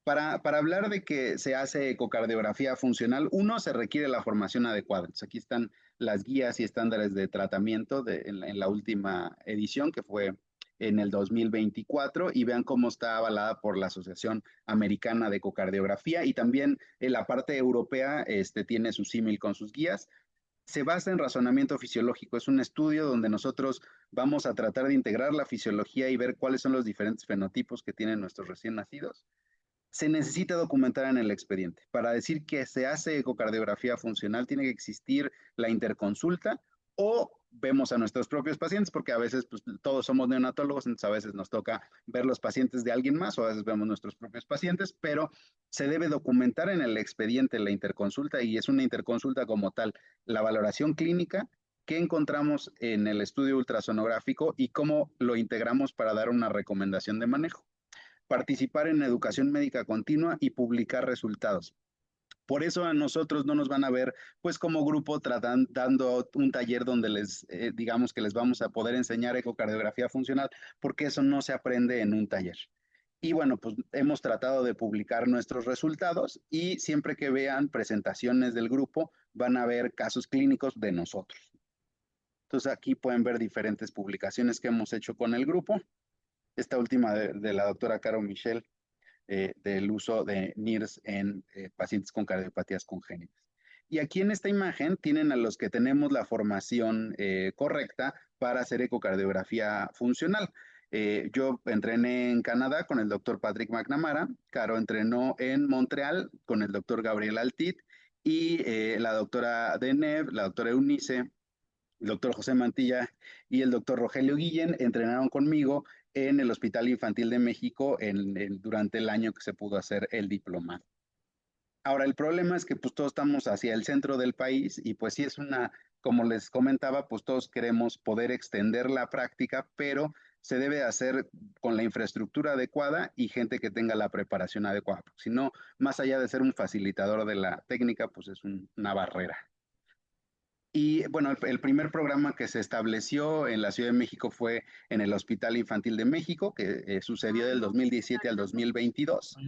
Para hablar de que se hace ecocardiografía funcional, uno, se requiere la formación adecuada. Entonces, aquí están las guías y estándares de tratamiento en la última edición, que fue en el 2024, y vean cómo está avalada por la Asociación Americana de Ecocardiografía, y también en la parte europea tiene su símil con sus guías. Se basa en razonamiento fisiológico. Es un estudio donde nosotros vamos a tratar de integrar la fisiología y ver cuáles son los diferentes fenotipos que tienen nuestros recién nacidos. Se necesita documentar en el expediente. Para decir que se hace ecocardiografía funcional, tiene que existir la interconsulta o vemos a nuestros propios pacientes, porque a veces pues, todos somos neonatólogos, entonces a veces nos toca ver los pacientes de alguien más o a veces vemos nuestros propios pacientes, pero se debe documentar en el expediente la interconsulta y es una interconsulta como tal, la valoración clínica, qué encontramos en el estudio ultrasonográfico y cómo lo integramos para dar una recomendación de manejo. Participar en educación médica continua y publicar resultados. Por eso a nosotros no nos van a ver pues como grupo dando un taller donde digamos que les vamos a poder enseñar ecocardiografía funcional, porque eso no se aprende en un taller. Y bueno, pues hemos tratado de publicar nuestros resultados y siempre que vean presentaciones del grupo van a ver casos clínicos de nosotros. Entonces aquí pueden ver diferentes publicaciones que hemos hecho con el grupo. Esta última de la doctora Caro Michel, del uso de NIRS en pacientes con cardiopatías congénitas. Y aquí en esta imagen tienen a los que tenemos la formación correcta para hacer ecocardiografía funcional. Yo entrené en Canadá con el doctor Patrick McNamara, Caro entrenó en Montreal con el doctor Gabriel Altit y la doctora Deneb, la doctora Eunice, el doctor José Mantilla y el doctor Rogelio Guillén entrenaron conmigo en el Hospital Infantil de México durante el año que se pudo hacer el diplomado. Ahora, el problema es que pues todos estamos hacia el centro del país y pues sí es como les comentaba, pues todos queremos poder extender la práctica, pero se debe hacer con la infraestructura adecuada y gente que tenga la preparación adecuada. Si no, más allá de ser un facilitador de la técnica, pues es una barrera. Y bueno, el primer programa que se estableció en la Ciudad de México fue en el Hospital Infantil de México, que sucedió del 2017 al 2022.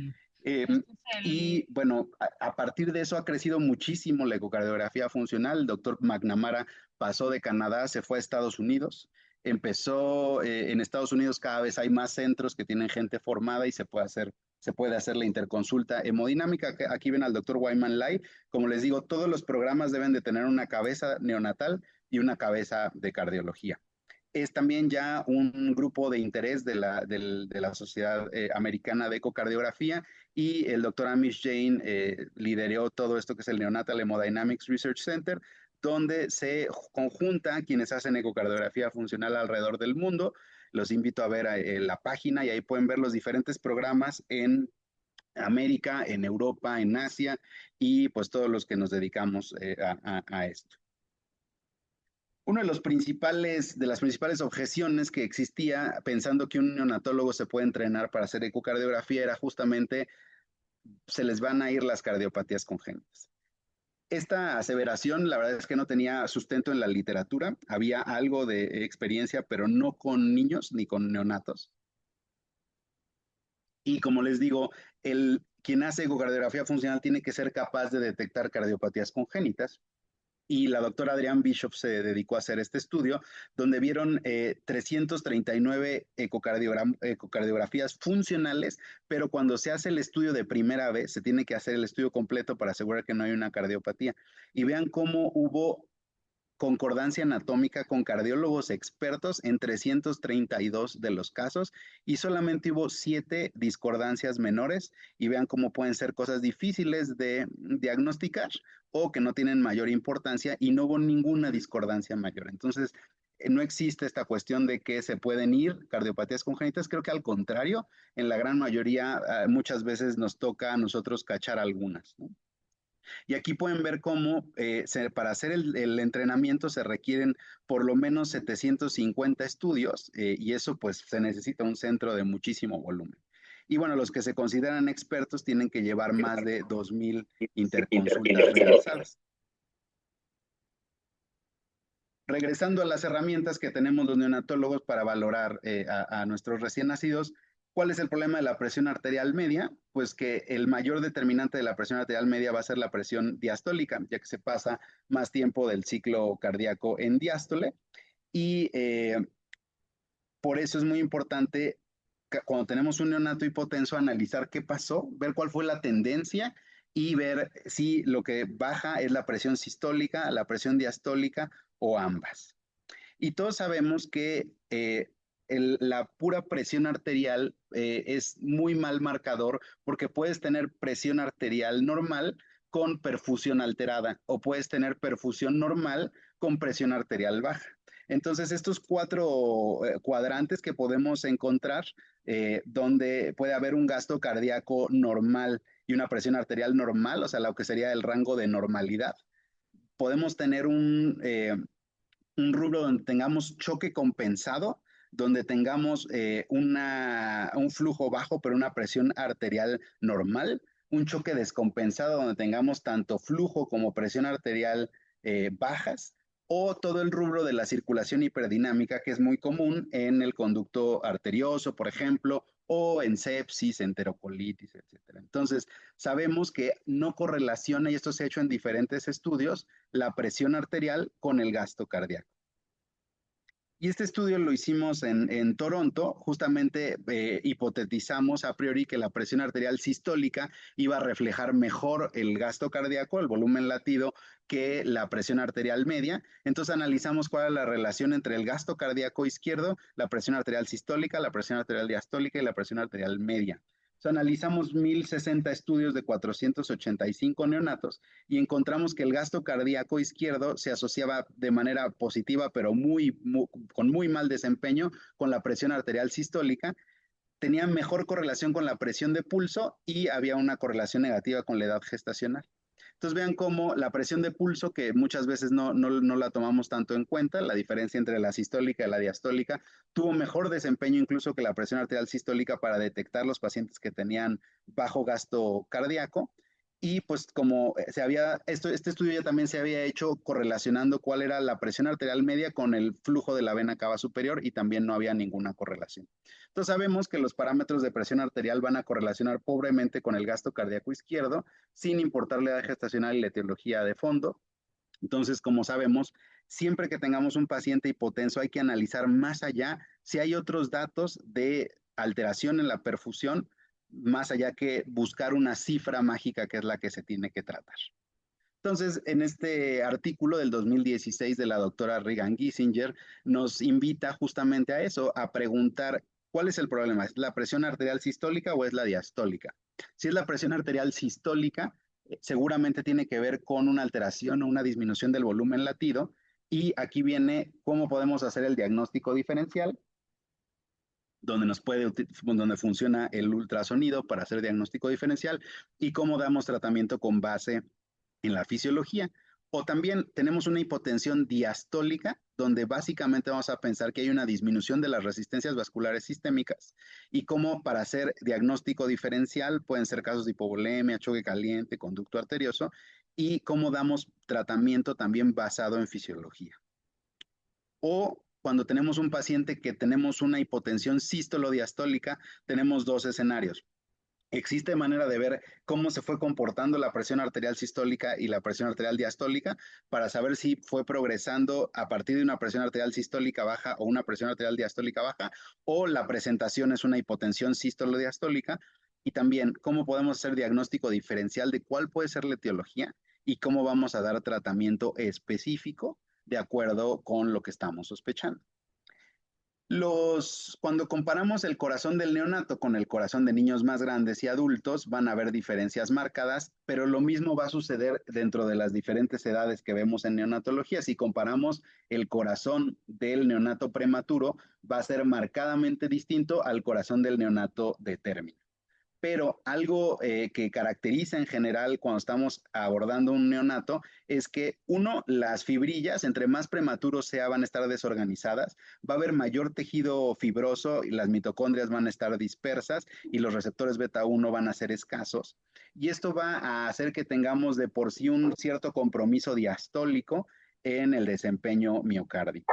Y bueno, a partir de eso ha crecido muchísimo la ecocardiografía funcional. El doctor McNamara pasó de Canadá, se fue a Estados Unidos. Empezó en Estados Unidos, cada vez hay más centros que tienen gente formada y se puede hacer la interconsulta hemodinámica. Aquí ven al doctor Wyman Lai. Como les digo, todos los programas deben de tener una cabeza neonatal y una cabeza de cardiología. Es también ya un grupo de interés de la Sociedad Americana de Ecocardiografía y el doctor Amish Jain lideró todo esto que es el Neonatal Hemodynamics Research Center, donde se conjunta quienes hacen ecocardiografía funcional alrededor del mundo. Los invito a ver la página y ahí pueden ver los diferentes programas en América, en Europa, en Asia y pues todos los que nos dedicamos a esto. Una de las principales objeciones que existía pensando que un neonatólogo se puede entrenar para hacer ecocardiografía era justamente se les van a ir las cardiopatías congénitas. Esta aseveración, la verdad es que no tenía sustento en la literatura, había algo de experiencia, pero no con niños ni con neonatos. Y como les digo, quien hace ecocardiografía funcional tiene que ser capaz de detectar cardiopatías congénitas. Y la doctora Adrián Bishop se dedicó a hacer este estudio, donde vieron 339 ecocardiografías funcionales, pero cuando se hace el estudio de primera vez, se tiene que hacer el estudio completo para asegurar que no hay una cardiopatía. Y vean cómo hubo concordancia anatómica con cardiólogos expertos en 332 de los casos y solamente hubo 7 discordancias menores y vean cómo pueden ser cosas difíciles de diagnosticar o que no tienen mayor importancia y no hubo ninguna discordancia mayor. Entonces, no existe esta cuestión de que se pueden ir cardiopatías congénitas, creo que al contrario, en la gran mayoría muchas veces nos toca a nosotros cachar algunas, ¿no? Y aquí pueden ver cómo para hacer el entrenamiento se requieren por lo menos 750 estudios y eso pues se necesita un centro de muchísimo volumen. Y bueno, los que se consideran expertos tienen que llevar más de 2,000 interconsultas realizadas. Regresando a las herramientas que tenemos los neonatólogos para valorar a nuestros recién nacidos, ¿Cuál es el problema de la presión arterial media? Pues que el mayor determinante de la presión arterial media va a ser la presión diastólica, ya que se pasa más tiempo del ciclo cardíaco en diástole. Y por eso es muy importante cuando tenemos un neonato hipotenso analizar qué pasó, ver cuál fue la tendencia y ver si lo que baja es la presión sistólica, la presión diastólica o ambas. Y todos sabemos que la pura presión arterial es muy mal marcador porque puedes tener presión arterial normal con perfusión alterada o puedes tener perfusión normal con presión arterial baja. Entonces, estos cuatro cuadrantes que podemos encontrar, donde puede haber un gasto cardíaco normal y una presión arterial normal, o sea, lo que sería el rango de normalidad, podemos tener un rubro donde tengamos choque compensado, donde tengamos un flujo bajo, pero una presión arterial normal, un choque descompensado, donde tengamos tanto flujo como presión arterial bajas, o todo el rubro de la circulación hiperdinámica, que es muy común en el conducto arterioso, por ejemplo, o en sepsis, enterocolitis, etcétera. Entonces, sabemos que no correlaciona, y esto se ha hecho en diferentes estudios, la presión arterial con el gasto cardíaco. Y este estudio lo hicimos en Toronto, justamente hipotetizamos a priori que la presión arterial sistólica iba a reflejar mejor el gasto cardíaco, el volumen latido, que la presión arterial media. Entonces analizamos cuál es la relación entre el gasto cardíaco izquierdo, la presión arterial sistólica, la presión arterial diastólica y la presión arterial media. Analizamos 1060 estudios de 485 neonatos y encontramos que el gasto cardíaco izquierdo se asociaba de manera positiva, pero con muy mal desempeño con la presión arterial sistólica, tenía mejor correlación con la presión de pulso y había una correlación negativa con la edad gestacional. Entonces vean cómo la presión de pulso, que muchas veces no la tomamos tanto en cuenta, la diferencia entre la sistólica y la diastólica, tuvo mejor desempeño incluso que la presión arterial sistólica para detectar los pacientes que tenían bajo gasto cardíaco. Y pues como este estudio ya también se había hecho correlacionando cuál era la presión arterial media con el flujo de la vena cava superior y también no había ninguna correlación. Entonces sabemos que los parámetros de presión arterial van a correlacionar pobremente con el gasto cardíaco izquierdo, sin importar la edad gestacional y la etiología de fondo. Entonces, como sabemos, siempre que tengamos un paciente hipotenso hay que analizar más allá si hay otros datos de alteración en la perfusión, más allá que buscar una cifra mágica que es la que se tiene que tratar. Entonces, en este artículo del 2016 de la doctora Regan Giesinger, nos invita justamente a eso, a preguntar cuál es el problema, ¿es la presión arterial sistólica o es la diastólica? Si es la presión arterial sistólica, seguramente tiene que ver con una alteración o una disminución del volumen latido, y aquí viene cómo podemos hacer el diagnóstico diferencial, donde funciona el ultrasonido para hacer diagnóstico diferencial y cómo damos tratamiento con base en la fisiología. O también tenemos una hipotensión diastólica, donde básicamente vamos a pensar que hay una disminución de las resistencias vasculares sistémicas y como para hacer diagnóstico diferencial pueden ser casos de hipovolemia, choque caliente, conducto arterioso, y cómo damos tratamiento también basado en fisiología. O cuando tenemos un paciente que tenemos una hipotensión sístolo-diastólica, tenemos dos escenarios. ¿Existe manera de ver cómo se fue comportando la presión arterial sistólica y la presión arterial diastólica para saber si fue progresando a partir de una presión arterial sistólica baja o una presión arterial diastólica baja, o la presentación es una hipotensión sístolo-diastólica? Y también cómo podemos hacer diagnóstico diferencial de cuál puede ser la etiología y cómo vamos a dar tratamiento específico de acuerdo con lo que estamos sospechando. Cuando comparamos el corazón del neonato con el corazón de niños más grandes y adultos, van a haber diferencias marcadas, pero lo mismo va a suceder dentro de las diferentes edades que vemos en neonatología. Si comparamos el corazón del neonato prematuro, va a ser marcadamente distinto al corazón del neonato de término. Pero algo que caracteriza en general cuando estamos abordando un neonato es que, uno, las fibrillas, entre más prematuros sea, van a estar desorganizadas, va a haber mayor tejido fibroso y las mitocondrias van a estar dispersas y los receptores beta 1 van a ser escasos. Y esto va a hacer que tengamos de por sí un cierto compromiso diastólico en el desempeño miocárdico.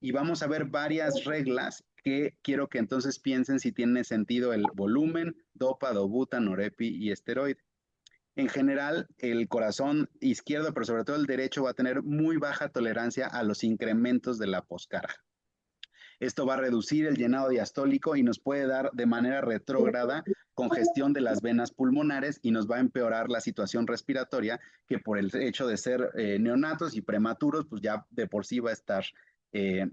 Y vamos a ver varias reglas que quiero que entonces piensen si tiene sentido el volumen, dopa, dobuta, norepi y esteroide. En general, el corazón izquierdo, pero sobre todo el derecho, va a tener muy baja tolerancia a los incrementos de la poscarga. Esto va a reducir el llenado diastólico y nos puede dar de manera retrógrada congestión de las venas pulmonares y nos va a empeorar la situación respiratoria, que por el hecho de ser neonatos y prematuros, pues ya de por sí va a estar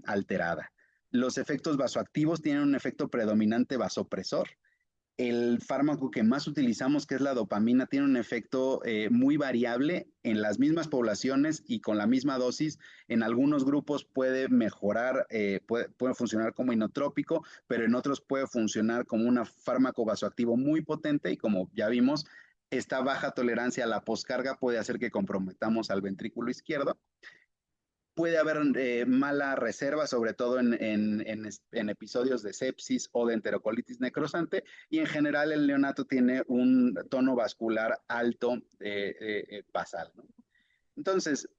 alterada. Los efectos vasoactivos tienen un efecto predominante vasopresor. El fármaco que más utilizamos, que es la dopamina, tiene un efecto muy variable en las mismas poblaciones y con la misma dosis. En algunos grupos puede mejorar, puede funcionar como inotrópico, pero en otros puede funcionar como un fármaco vasoactivo muy potente y como ya vimos, esta baja tolerancia a la poscarga puede hacer que comprometamos al ventrículo izquierdo. Puede haber mala reserva, sobre todo en episodios de sepsis o de enterocolitis necrosante, y en general el neonato tiene un tono vascular alto basal, ¿no? Entonces,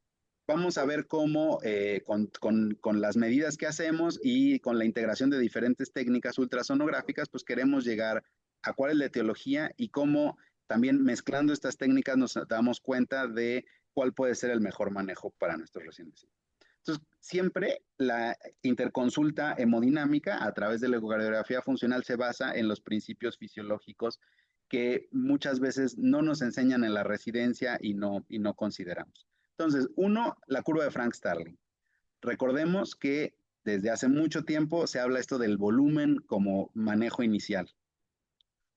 vamos a ver cómo con las medidas que hacemos y con la integración de diferentes técnicas ultrasonográficas, pues queremos llegar a cuál es la etiología y cómo también mezclando estas técnicas nos damos cuenta de cuál puede ser el mejor manejo para nuestros recién nacidos. Entonces, siempre la interconsulta hemodinámica a través de la ecocardiografía funcional se basa en los principios fisiológicos que muchas veces no nos enseñan en la residencia y no consideramos. Entonces, uno, la curva de Frank-Starling. Recordemos que desde hace mucho tiempo se habla esto del volumen como manejo inicial.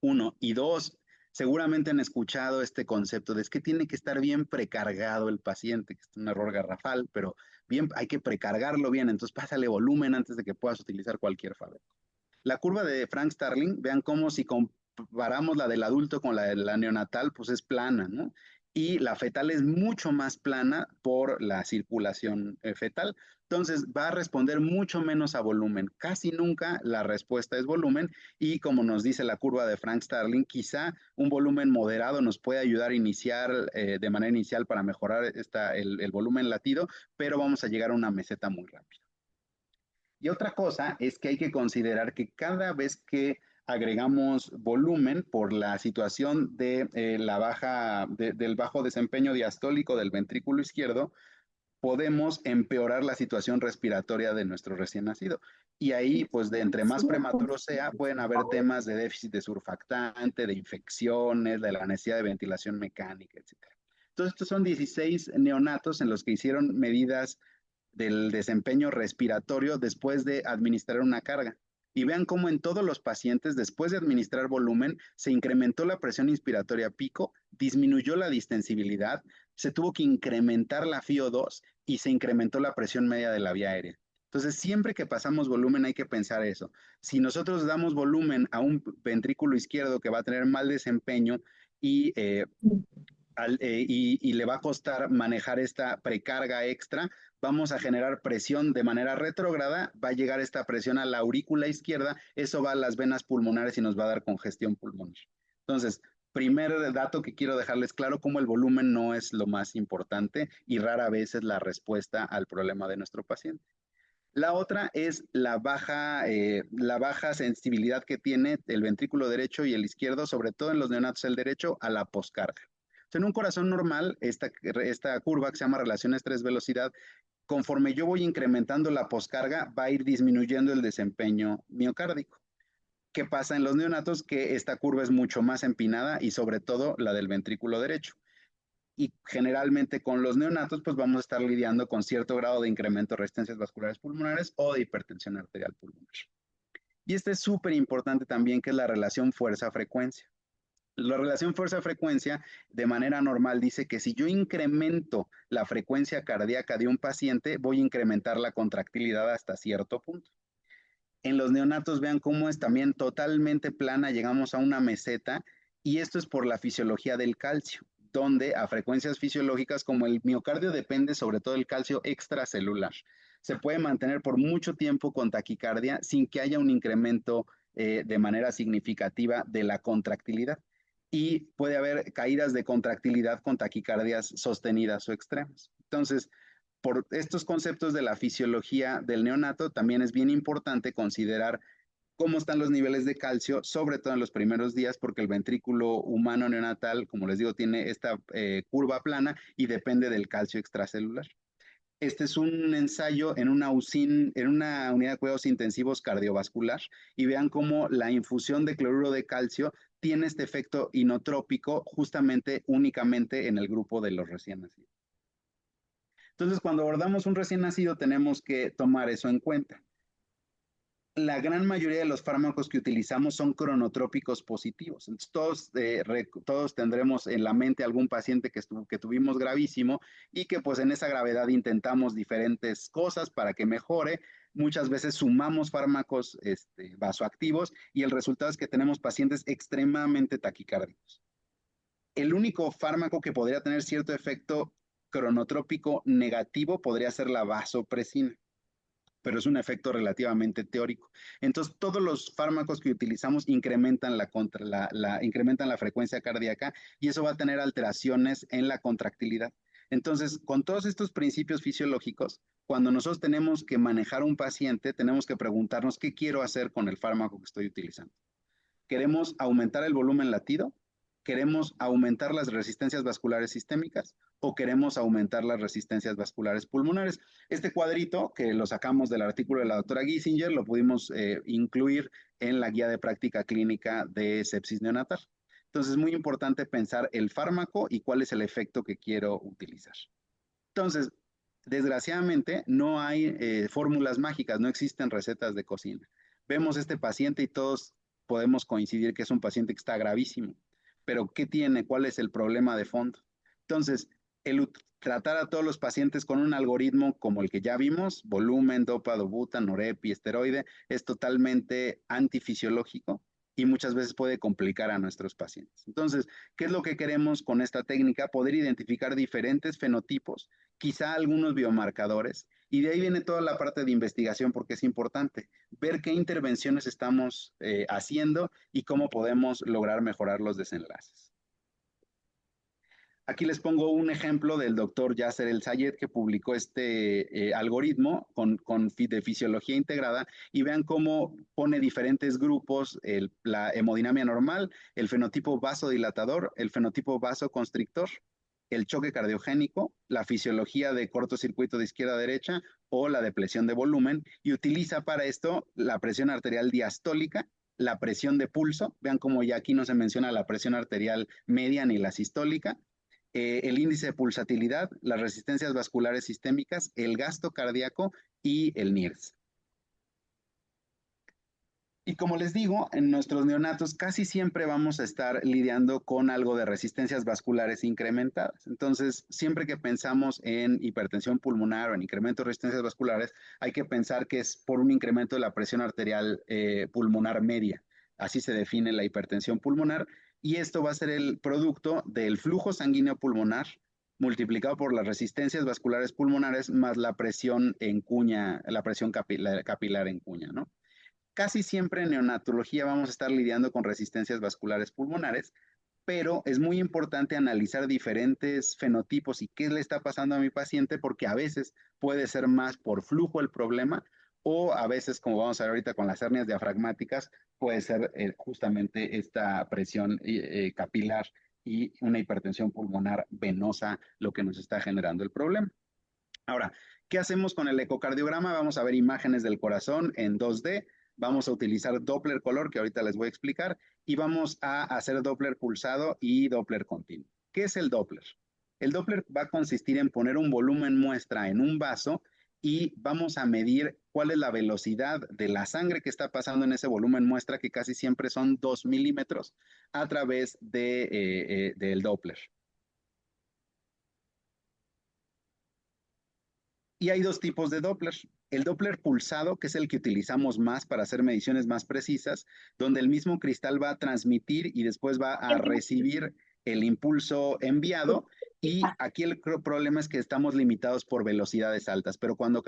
Uno. Y dos, seguramente han escuchado este concepto de es que tiene que estar bien precargado el paciente, que es un error garrafal, pero bien, hay que precargarlo bien, entonces pásale volumen antes de que puedas utilizar cualquier fármaco. La curva de Frank-Starling, vean cómo si comparamos la del adulto con la de la neonatal, pues es plana, ¿no? Y la fetal es mucho más plana por la circulación fetal. Entonces va a responder mucho menos a volumen. Casi nunca la respuesta es volumen y como nos dice la curva de Frank-Starling, quizá un volumen moderado nos puede ayudar a iniciar de manera inicial para mejorar el volumen latido, pero vamos a llegar a una meseta muy rápida. Y otra cosa es que hay que considerar que cada vez que agregamos volumen por la situación de del bajo desempeño diastólico del ventrículo izquierdo, podemos empeorar la situación respiratoria de nuestro recién nacido. Y ahí, pues, de entre más prematuro sea, pueden haber temas de déficit de surfactante, de infecciones, de la necesidad de ventilación mecánica, etc. Entonces, estos son 16 neonatos en los que hicieron medidas del desempeño respiratorio después de administrar una carga. Y vean cómo en todos los pacientes, después de administrar volumen, se incrementó la presión inspiratoria pico, disminuyó la distensibilidad, se tuvo que incrementar la FiO2 y se incrementó la presión media de la vía aérea. Entonces, siempre que pasamos volumen hay que pensar eso. Si nosotros damos volumen a un ventrículo izquierdo que va a tener mal desempeño y y le va a costar manejar esta precarga extra, vamos a generar presión de manera retrógrada, va a llegar esta presión a la aurícula izquierda, eso va a las venas pulmonares y nos va a dar congestión pulmonar. Entonces, primer dato que quiero dejarles claro, como el volumen no es lo más importante y rara vez es la respuesta al problema de nuestro paciente. La otra es la baja sensibilidad que tiene el ventrículo derecho y el izquierdo, sobre todo en los neonatos el derecho, a la poscarga. En un corazón normal, esta curva que se llama relación estrés-velocidad, conforme yo voy incrementando la poscarga, va a ir disminuyendo el desempeño miocárdico. ¿Qué pasa en los neonatos? Que esta curva es mucho más empinada y sobre todo la del ventrículo derecho. Y generalmente con los neonatos, pues vamos a estar lidiando con cierto grado de incremento de resistencias vasculares pulmonares o de hipertensión arterial pulmonar. Y este es súper importante también, que es la relación fuerza-frecuencia. La relación fuerza-frecuencia de manera normal dice que si yo incremento la frecuencia cardíaca de un paciente, voy a incrementar la contractilidad hasta cierto punto. En los neonatos vean cómo es también totalmente plana, llegamos a una meseta y esto es por la fisiología del calcio, donde a frecuencias fisiológicas como el miocardio depende sobre todo del calcio extracelular. Se puede mantener por mucho tiempo con taquicardia sin que haya un incremento de manera significativa de la contractilidad y puede haber caídas de contractilidad con taquicardias sostenidas o extremas. Entonces, por estos conceptos de la fisiología del neonato, también es bien importante considerar cómo están los niveles de calcio, sobre todo en los primeros días, porque el ventrículo humano neonatal, como les digo, tiene esta curva plana y depende del calcio extracelular. Este es un ensayo en una unidad de cuidados intensivos cardiovascular y vean cómo la infusión de cloruro de calcio tiene este efecto inotrópico justamente únicamente en el grupo de los recién nacidos. Entonces, cuando abordamos un recién nacido, tenemos que tomar eso en cuenta. La gran mayoría de los fármacos que utilizamos son cronotrópicos positivos. Entonces, todos tendremos en la mente algún paciente que tuvimos gravísimo y que pues en esa gravedad intentamos diferentes cosas para que mejore. Muchas veces sumamos fármacos vasoactivos y el resultado es que tenemos pacientes extremadamente taquicárdicos. El único fármaco que podría tener cierto efecto cronotrópico negativo podría ser la vasopresina, pero es un efecto relativamente teórico. Entonces, todos los fármacos que utilizamos incrementan incrementan la frecuencia cardíaca y eso va a tener alteraciones en la contractilidad. Entonces, con todos estos principios fisiológicos, cuando nosotros tenemos que manejar un paciente, tenemos que preguntarnos qué quiero hacer con el fármaco que estoy utilizando. ¿Queremos aumentar el volumen latido? ¿Queremos aumentar las resistencias vasculares sistémicas o queremos aumentar las resistencias vasculares pulmonares? Este cuadrito, que lo sacamos del artículo de la doctora Giesinger, lo pudimos incluir en la guía de práctica clínica de sepsis neonatal. Entonces es muy importante pensar el fármaco y cuál es el efecto que quiero utilizar. Entonces, desgraciadamente, no hay fórmulas mágicas, no existen recetas de cocina. Vemos este paciente y todos podemos coincidir que es un paciente que está gravísimo, pero ¿qué tiene? ¿Cuál es el problema de fondo? Entonces, tratar a todos los pacientes con un algoritmo como el que ya vimos, volumen, dopa, dobuta, norepi, esteroide, es totalmente antifisiológico y muchas veces puede complicar a nuestros pacientes. Entonces, ¿qué es lo que queremos con esta técnica? Poder identificar diferentes fenotipos, quizá algunos biomarcadores, y de ahí viene toda la parte de investigación porque es importante ver qué intervenciones estamos haciendo y cómo podemos lograr mejorar los desenlaces. Aquí les pongo un ejemplo del doctor Yasser El Sayed que publicó este algoritmo de fisiología integrada y vean cómo pone diferentes grupos, la hemodinamia normal, el fenotipo vasodilatador, el fenotipo vasoconstrictor, el choque cardiogénico, la fisiología de cortocircuito de izquierda a derecha o la depresión de volumen y utiliza para esto la presión arterial diastólica, la presión de pulso, vean cómo ya aquí no se menciona la presión arterial media ni la sistólica, el índice de pulsatilidad, las resistencias vasculares sistémicas, el gasto cardíaco y el NIRS. Y como les digo, en nuestros neonatos casi siempre vamos a estar lidiando con algo de resistencias vasculares incrementadas. Entonces, siempre que pensamos en hipertensión pulmonar o en incremento de resistencias vasculares, hay que pensar que es por un incremento de la presión arterial pulmonar media. Así se define la hipertensión pulmonar. Y esto va a ser el producto del flujo sanguíneo pulmonar multiplicado por las resistencias vasculares pulmonares más la presión en cuña, la presión capilar en cuña, ¿no? Casi siempre en neonatología vamos a estar lidiando con resistencias vasculares pulmonares, pero es muy importante analizar diferentes fenotipos y qué le está pasando a mi paciente, porque a veces puede ser más por flujo el problema o a veces, como vamos a ver ahorita con las hernias diafragmáticas, puede ser justamente esta presión capilar y una hipertensión pulmonar venosa lo que nos está generando el problema. Ahora, ¿qué hacemos con el ecocardiograma? Vamos a ver imágenes del corazón en 2D, vamos a utilizar Doppler color, que ahorita les voy a explicar, y vamos a hacer Doppler pulsado y Doppler continuo. ¿Qué es el Doppler? El Doppler va a consistir en poner un volumen muestra en un vaso y vamos a medir cuál es la velocidad de la sangre que está pasando en ese volumen muestra, que casi siempre son 2 milímetros, a través del Doppler. Y hay dos tipos de Doppler. El Doppler pulsado, que es el que utilizamos más para hacer mediciones más precisas, donde el mismo cristal va a transmitir y después va a recibir el impulso enviado. Y aquí el problema es que estamos limitados por velocidades altas, pero cuando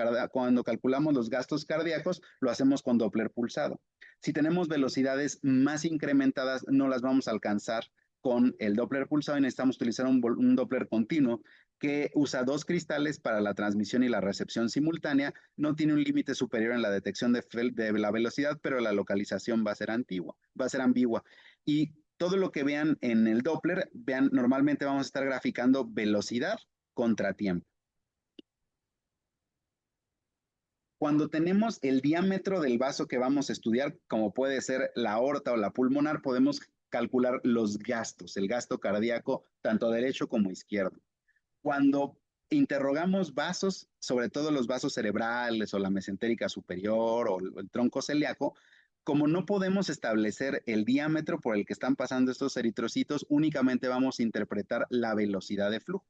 calculamos los gastos cardíacos, lo hacemos con Doppler pulsado. Si tenemos velocidades más incrementadas, no las vamos a alcanzar con el Doppler pulsado y necesitamos utilizar un Doppler continuo que usa dos cristales para la transmisión y la recepción simultánea. No tiene un límite superior en la detección de la velocidad, pero la localización va a ser ambigua. Y todo lo que vean en el Doppler, vean, normalmente vamos a estar graficando velocidad contra tiempo. Cuando tenemos el diámetro del vaso que vamos a estudiar, como puede ser la aorta o la pulmonar, podemos calcular los gastos, el gasto cardíaco, tanto derecho como izquierdo. Cuando interrogamos vasos, sobre todo los vasos cerebrales o la mesentérica superior o el tronco celíaco, como no podemos establecer el diámetro por el que están pasando estos eritrocitos, únicamente vamos a interpretar la velocidad de flujo.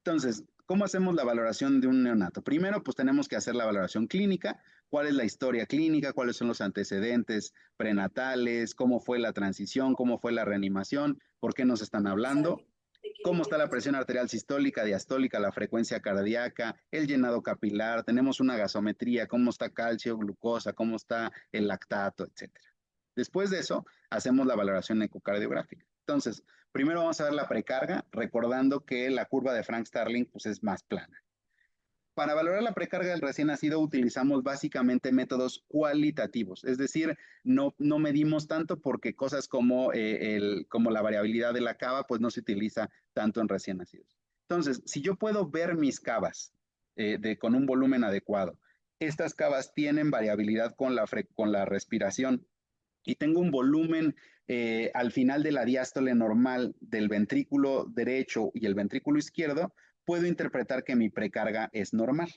Entonces, ¿cómo hacemos la valoración de un neonato? Primero, pues tenemos que hacer la valoración clínica, cuál es la historia clínica, cuáles son los antecedentes prenatales, cómo fue la transición, cómo fue la reanimación, por qué nos están hablando, cómo está la presión arterial sistólica, diastólica, la frecuencia cardíaca, el llenado capilar, tenemos una gasometría, cómo está calcio, glucosa, cómo está el lactato, etcétera. Después de eso, hacemos la valoración ecocardiográfica. Entonces, primero vamos a ver la precarga, recordando que la curva de Frank Starling pues, es más plana. Para valorar la precarga del recién nacido utilizamos básicamente métodos cualitativos, es decir, no medimos tanto porque cosas como, como la variabilidad de la cava pues no se utiliza tanto en recién nacidos. Entonces, si yo puedo ver mis cavas con un volumen adecuado, estas cavas tienen variabilidad con la respiración y tengo un volumen al final de la diástole normal del ventrículo derecho y el ventrículo izquierdo, puedo interpretar que mi precarga es normal.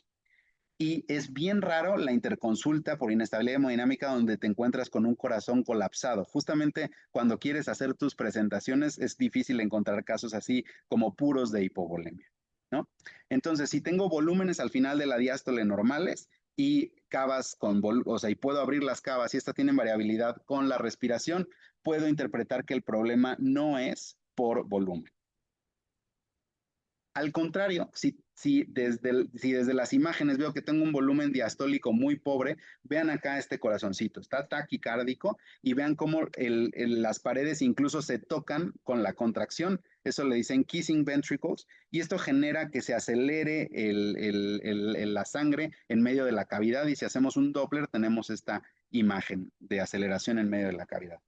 Y es bien raro la interconsulta por inestabilidad hemodinámica donde te encuentras con un corazón colapsado. Justamente cuando quieres hacer tus presentaciones es difícil encontrar casos así como puros de hipovolemia, ¿no? Entonces, si tengo volúmenes al final de la diástole normales y cavas o sea, y puedo abrir las cavas y estas tienen variabilidad con la respiración, puedo interpretar que el problema no es por volumen. Al contrario, si desde las imágenes veo que tengo un volumen diastólico muy pobre, vean acá este corazoncito, está taquicárdico y vean cómo las paredes incluso se tocan con la contracción. Eso le dicen kissing ventricles y esto genera que se acelere la sangre en medio de la cavidad y si hacemos un Doppler tenemos esta imagen de aceleración en medio de la cavidad.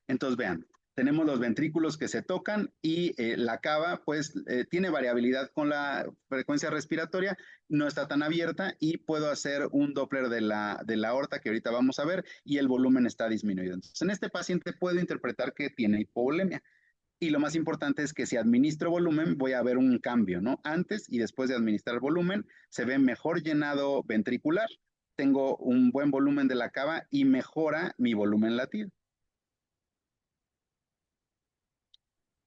Entonces, vean, tenemos los ventrículos que se tocan y la cava, pues, tiene variabilidad con la frecuencia respiratoria, no está tan abierta y puedo hacer un Doppler de la aorta que ahorita vamos a ver y el volumen está disminuido. Entonces, en este paciente puedo interpretar que tiene hipovolemia. Y lo más importante es que si administro volumen, voy a ver un cambio, ¿no? Antes y después de administrar volumen, se ve mejor llenado ventricular, tengo un buen volumen de la cava y mejora mi volumen latido.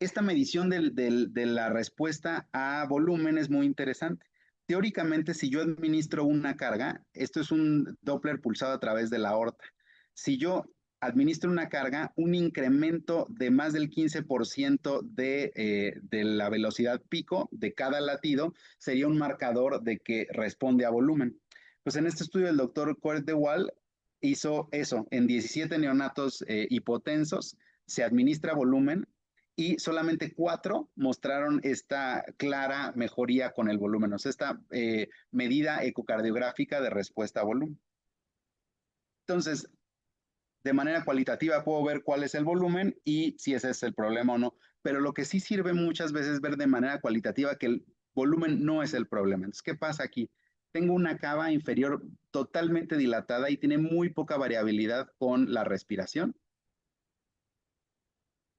Esta medición de la respuesta a volumen es muy interesante. Teóricamente, si yo administro una carga, esto es un Doppler pulsado a través de la aorta. Si yo administro una carga, un incremento de más del 15% de la velocidad pico de cada latido sería un marcador de que responde a volumen. Pues en este estudio el doctor Kurt de Waal hizo eso en 17 neonatos hipotensos, se administra volumen y solamente 4 mostraron esta clara mejoría con el volumen, o sea, esta medida ecocardiográfica de respuesta a volumen. Entonces, de manera cualitativa puedo ver cuál es el volumen y si ese es el problema o no, pero lo que sí sirve muchas veces es ver de manera cualitativa que el volumen no es el problema. Entonces, ¿qué pasa aquí? Tengo una cava inferior totalmente dilatada y tiene muy poca variabilidad con la respiración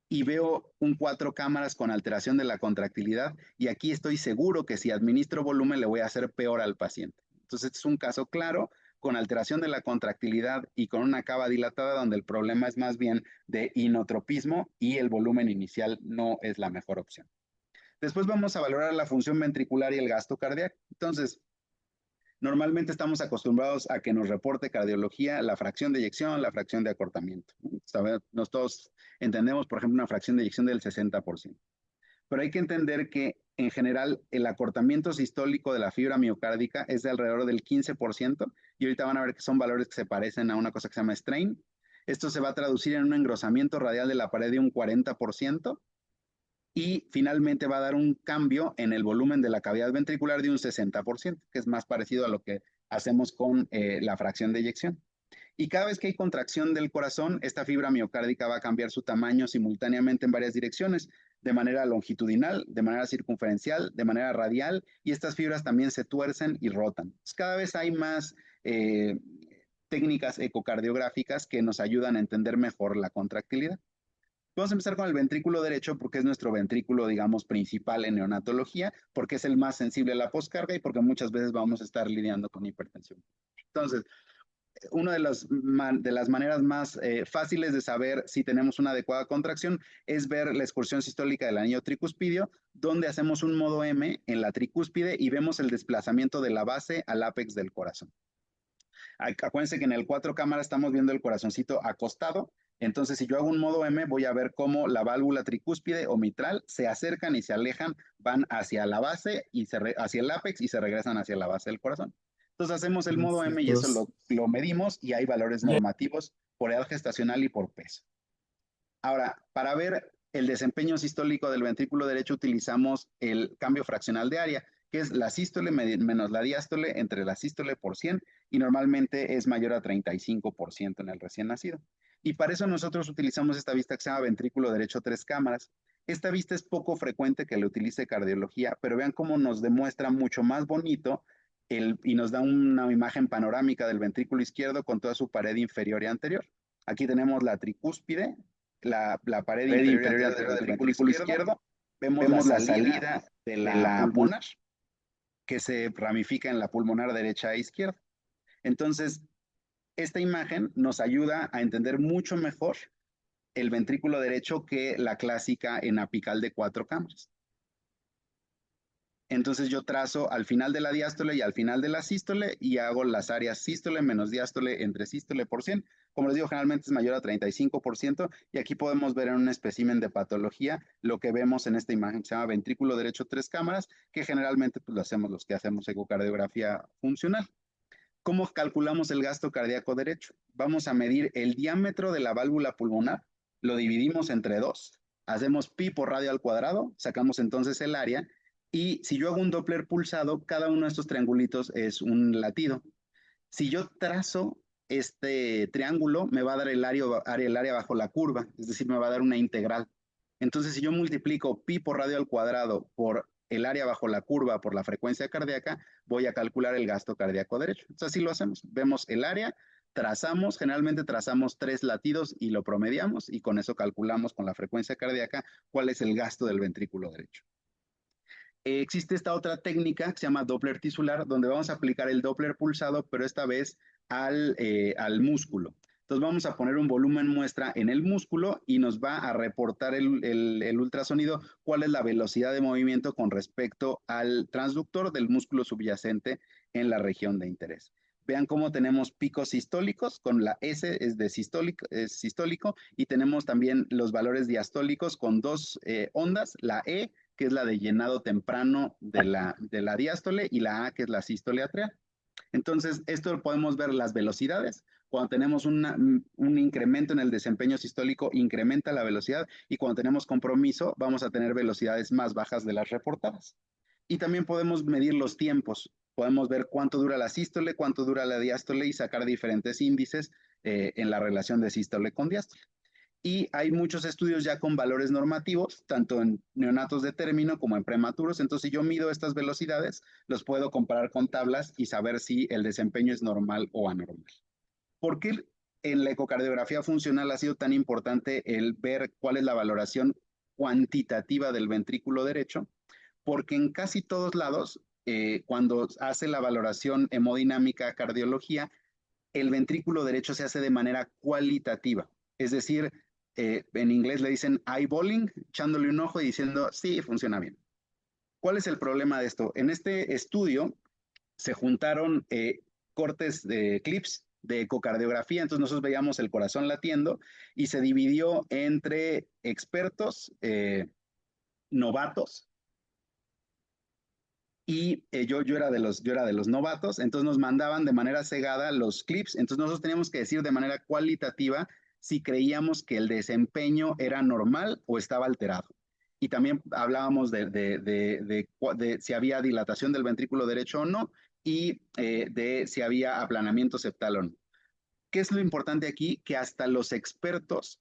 y veo un 4 cámaras con alteración de la contractilidad y aquí estoy seguro que si administro volumen le voy a hacer peor al paciente. Entonces, este es un caso claro con alteración de la contractilidad y con una cava dilatada donde el problema es más bien de inotropismo y el volumen inicial no es la mejor opción. Después vamos a valorar la función ventricular y el gasto cardíaco. Entonces, normalmente estamos acostumbrados a que nos reporte cardiología la fracción de eyección, la fracción de acortamiento. Nosotros entendemos, por ejemplo, una fracción de eyección del 60%. Pero hay que entender que en general el acortamiento sistólico de la fibra miocárdica es de alrededor del 15% y ahorita van a ver que son valores que se parecen a una cosa que se llama strain Esto se va a traducir en un engrosamiento radial de la pared de un 40% y finalmente va a dar un cambio en el volumen de la cavidad ventricular de un 60%, que es más parecido a lo que hacemos con la fracción de eyección. Y cada vez que hay contracción del corazón, esta fibra miocárdica va a cambiar su tamaño simultáneamente en varias direcciones, de manera longitudinal, de manera circunferencial, de manera radial, y estas fibras también se tuercen y rotan. Cada vez hay más técnicas ecocardiográficas que nos ayudan a entender mejor la contractilidad. Vamos a empezar con el ventrículo derecho porque es nuestro ventrículo, digamos, principal en neonatología, porque es el más sensible a la poscarga y porque muchas veces vamos a estar lidiando con hipertensión. Entonces, una de las maneras más fáciles de saber si tenemos una adecuada contracción es ver la excursión sistólica del anillo tricuspidio, donde hacemos un modo M en la tricúspide y vemos el desplazamiento de la base al ápex del corazón. Acuérdense que en el 4 cámara estamos viendo el corazoncito acostado. Entonces, si yo hago un modo M, voy a ver cómo la válvula tricúspide o mitral se acercan y se alejan, van hacia la base y hacia el ápex y se regresan hacia la base del corazón. Entonces, hacemos el modo M y eso lo medimos y hay valores normativos por edad gestacional y por peso. Ahora, para ver el desempeño sistólico del ventrículo derecho utilizamos el cambio fraccional de área, que es la sístole menos la diástole entre la sístole por 100 y normalmente es mayor a 35% en el recién nacido. Y para eso nosotros utilizamos esta vista que se llama ventrículo derecho 3 cámaras. Esta vista es poco frecuente que le utilice cardiología, pero vean cómo nos demuestra mucho más bonito y nos da una imagen panorámica del ventrículo izquierdo con toda su pared inferior y anterior. Aquí tenemos la tricúspide, la pared inferior del ventrículo izquierdo, vemos la salida de la pulmonar, que se ramifica en la pulmonar derecha e izquierda. Entonces, esta imagen nos ayuda a entender mucho mejor el ventrículo derecho que la clásica en apical de 4 cámaras. Entonces yo trazo al final de la diástole y al final de la sístole y hago las áreas sístole menos diástole entre sístole por 100. Como les digo, generalmente es mayor a 35% y aquí podemos ver en un espécimen de patología lo que vemos en esta imagen que se llama ventrículo derecho 3 cámaras, que generalmente pues, lo hacemos los que hacemos ecocardiografía funcional. ¿Cómo calculamos el gasto cardíaco derecho? Vamos a medir el diámetro de la válvula pulmonar, lo dividimos entre 2, hacemos pi por radio al cuadrado, sacamos entonces el área y si yo hago un Doppler pulsado, cada uno de estos triangulitos es un latido. Si yo trazo este triángulo, me va a dar el área bajo la curva, es decir, me va a dar una integral. Entonces, si yo multiplico pi por radio al cuadrado por el área bajo la curva por la frecuencia cardíaca, voy a calcular el gasto cardíaco derecho. Entonces, así lo hacemos. Vemos el área, trazamos, generalmente trazamos 3 latidos y lo promediamos y con eso calculamos con la frecuencia cardíaca cuál es el gasto del ventrículo derecho. Existe esta otra técnica que se llama Doppler tisular, donde vamos a aplicar el Doppler pulsado, pero esta vez al músculo. Entonces vamos a poner un volumen muestra en el músculo y nos va a reportar el ultrasonido cuál es la velocidad de movimiento con respecto al transductor del músculo subyacente en la región de interés. Vean cómo tenemos picos sistólicos, con la S es de sistólico, y tenemos también los valores diastólicos con 2 ondas, la E, que es la de llenado temprano de la diástole, y la A, que es la sístole atrial. Entonces, esto podemos ver las velocidades. Cuando tenemos un incremento en el desempeño sistólico, incrementa la velocidad, y cuando tenemos compromiso, vamos a tener velocidades más bajas de las reportadas. Y también podemos medir los tiempos. Podemos ver cuánto dura la sístole, cuánto dura la diástole y sacar diferentes índices en la relación de sístole con diástole. Y hay muchos estudios ya con valores normativos, tanto en neonatos de término como en prematuros. Entonces, si yo mido estas velocidades, los puedo comparar con tablas y saber si el desempeño es normal o anormal. ¿Por qué en la ecocardiografía funcional ha sido tan importante el ver cuál es la valoración cuantitativa del ventrículo derecho? Porque en casi todos lados, cuando hace la valoración hemodinámica cardiología, el ventrículo derecho se hace de manera cualitativa. Es decir, en inglés le dicen eyeballing, echándole un ojo y diciendo, sí, funciona bien. ¿Cuál es el problema de esto? En este estudio se juntaron cortes de clips de ecocardiografía, entonces nosotros veíamos el corazón latiendo y se dividió entre expertos, novatos, y yo era de los novatos, entonces nos mandaban de manera cegada los clips, entonces nosotros teníamos que decir de manera cualitativa si creíamos que el desempeño era normal o estaba alterado. Y también hablábamos de si había dilatación del ventrículo derecho o no, y de si había aplanamiento septal o no. ¿Qué es lo importante aquí? Que hasta los expertos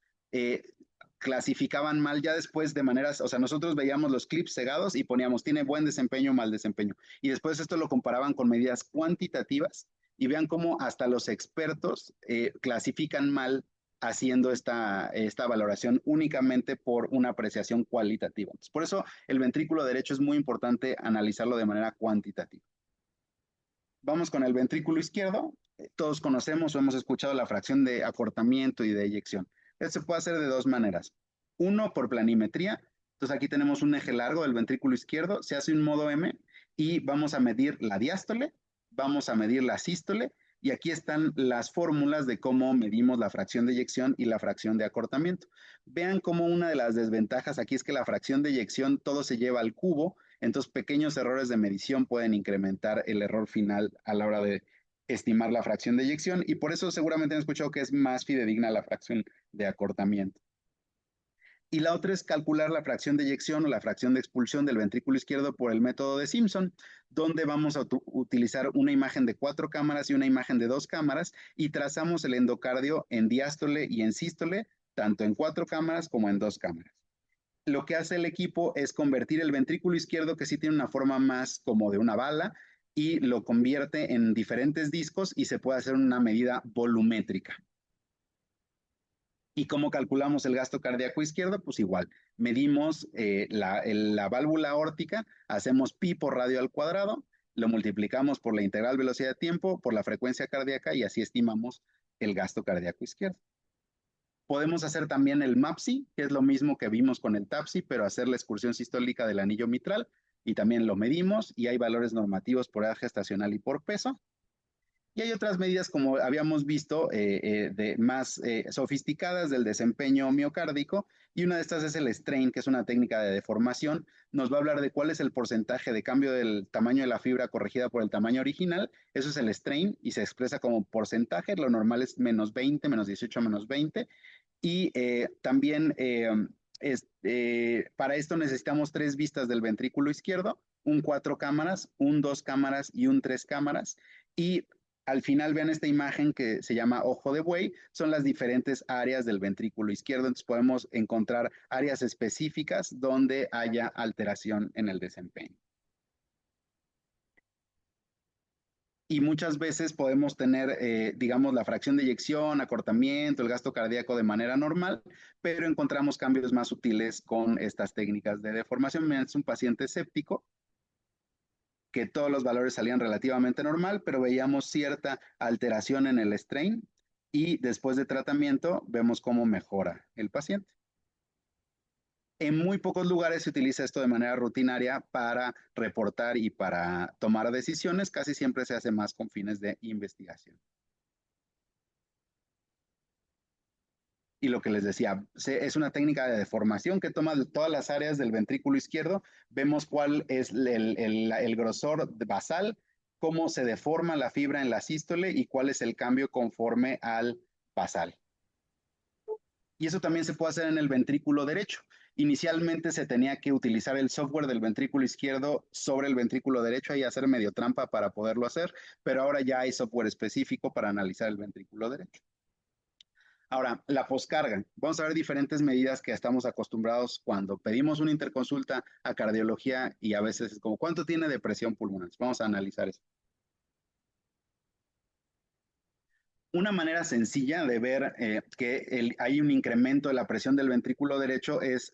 clasificaban mal ya después de maneras, o sea, nosotros veíamos los clips cegados y poníamos, tiene buen desempeño o mal desempeño. Y después esto lo comparaban con medidas cuantitativas y vean cómo hasta los expertos clasifican mal haciendo esta valoración únicamente por una apreciación cualitativa. Entonces, por eso el ventrículo derecho es muy importante analizarlo de manera cuantitativa. Vamos con el ventrículo izquierdo. Todos conocemos o hemos escuchado la fracción de acortamiento y de eyección. Esto se puede hacer de dos maneras. Uno, por planimetría. Entonces aquí tenemos un eje largo del ventrículo izquierdo, se hace un modo M y vamos a medir la diástole, vamos a medir la sístole y aquí están las fórmulas de cómo medimos la fracción de eyección y la fracción de acortamiento. Vean cómo una de las desventajas aquí es que la fracción de eyección todo se lleva al cubo, entonces pequeños errores de medición pueden incrementar el error final a la hora de estimar la fracción de eyección y por eso seguramente han escuchado que es más fidedigna la fracción de acortamiento. Y la otra es calcular la fracción de eyección o la fracción de expulsión del ventrículo izquierdo por el método de Simpson, donde vamos a utilizar una imagen de 4 cámaras y una imagen de 2 cámaras y trazamos el endocardio en diástole y en sístole, tanto en 4 cámaras como en 2 cámaras. Lo que hace el equipo es convertir el ventrículo izquierdo, que sí tiene una forma más como de una bala, y lo convierte en diferentes discos y se puede hacer una medida volumétrica. ¿Y cómo calculamos el gasto cardíaco izquierdo? Pues igual, medimos la válvula aórtica, hacemos pi por radio al cuadrado, lo multiplicamos por la integral velocidad de tiempo, por la frecuencia cardíaca y así estimamos el gasto cardíaco izquierdo. Podemos hacer también el MAPSI, que es lo mismo que vimos con el TAPSI, pero hacer la excursión sistólica del anillo mitral y también lo medimos y hay valores normativos por edad gestacional y por peso. Y hay otras medidas, como habíamos visto, más sofisticadas del desempeño miocárdico, y una de estas es el strain, que es una técnica de deformación. Nos va a hablar de cuál es el porcentaje de cambio del tamaño de la fibra corregida por el tamaño original. Eso es el strain y se expresa como porcentaje. Lo normal es menos 20, menos 18, menos 20. Y también para esto necesitamos 3 vistas del ventrículo izquierdo, un 4 cámaras, un 2 cámaras y un 3 cámaras. Y al final vean esta imagen que se llama ojo de buey, son las diferentes áreas del ventrículo izquierdo, entonces podemos encontrar áreas específicas donde haya alteración en el desempeño. Y muchas veces podemos tener, digamos, la fracción de eyección, acortamiento, el gasto cardíaco de manera normal, pero encontramos cambios más sutiles con estas técnicas de deformación. Es un paciente séptico, que todos los valores salían relativamente normal, pero veíamos cierta alteración en el strain y después de tratamiento vemos cómo mejora el paciente. En muy pocos lugares se utiliza esto de manera rutinaria para reportar y para tomar decisiones, casi siempre se hace más con fines de investigación. Y lo que les decía, es una técnica de deformación que toma todas las áreas del ventrículo izquierdo, vemos cuál es el grosor basal, cómo se deforma la fibra en la sístole y cuál es el cambio conforme al basal. Y eso también se puede hacer en el ventrículo derecho. Inicialmente se tenía que utilizar el software del ventrículo izquierdo sobre el ventrículo derecho y hacer medio trampa para poderlo hacer, pero ahora ya hay software específico para analizar el ventrículo derecho. Ahora, la poscarga. Vamos a ver diferentes medidas que estamos acostumbrados cuando pedimos una interconsulta a cardiología y a veces es como, ¿cuánto tiene de presión pulmonar? Vamos a analizar eso. Una manera sencilla de ver que hay un incremento de la presión del ventrículo derecho es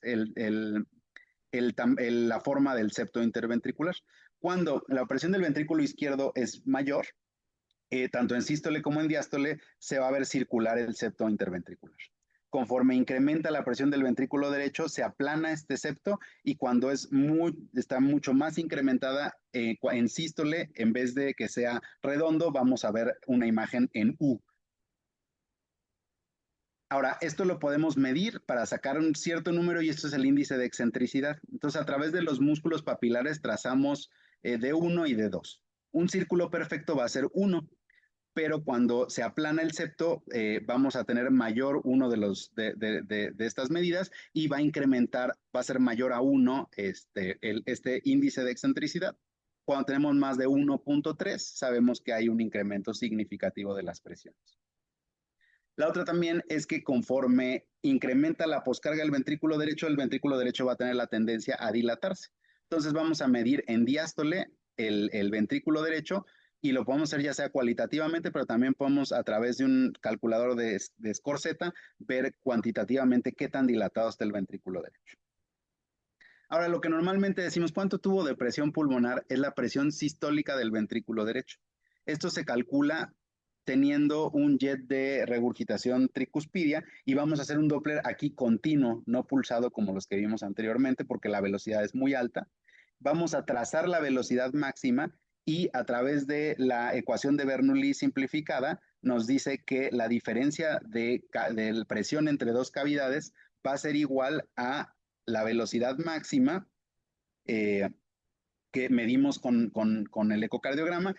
la forma del septo interventricular. Cuando la presión del ventrículo izquierdo es mayor, tanto en sístole como en diástole, se va a ver circular el septo interventricular. Conforme incrementa la presión del ventrículo derecho, se aplana este septo y cuando está mucho más incrementada en sístole, en vez de que sea redondo, vamos a ver una imagen en U. Ahora, esto lo podemos medir para sacar un cierto número y esto es el índice de excentricidad. Entonces, a través de los músculos papilares trazamos de 1 y de 2. Un círculo perfecto va a ser 1. pero cuando se aplana el septo, vamos a tener mayor uno de estas medidas y va a incrementar, va a ser mayor a 1 este índice de excentricidad. Cuando tenemos más de 1.3, sabemos que hay un incremento significativo de las presiones. La otra también es que conforme incrementa la poscarga del ventrículo derecho va a tener la tendencia a dilatarse. Entonces vamos a medir en diástole el ventrículo derecho y lo podemos hacer ya sea cualitativamente, pero también podemos a través de un calculador de Score-Z ver cuantitativamente qué tan dilatado está el ventrículo derecho. Ahora, lo que normalmente decimos, ¿cuánto tuvo de presión pulmonar? Es la presión sistólica del ventrículo derecho. Esto se calcula teniendo un jet de regurgitación tricuspidia y vamos a hacer un Doppler aquí continuo, no pulsado como los que vimos anteriormente, porque la velocidad es muy alta. Vamos a trazar la velocidad máxima y a través de la ecuación de Bernoulli simplificada nos dice que la diferencia de presión entre dos cavidades va a ser igual a la velocidad máxima que medimos con el ecocardiograma.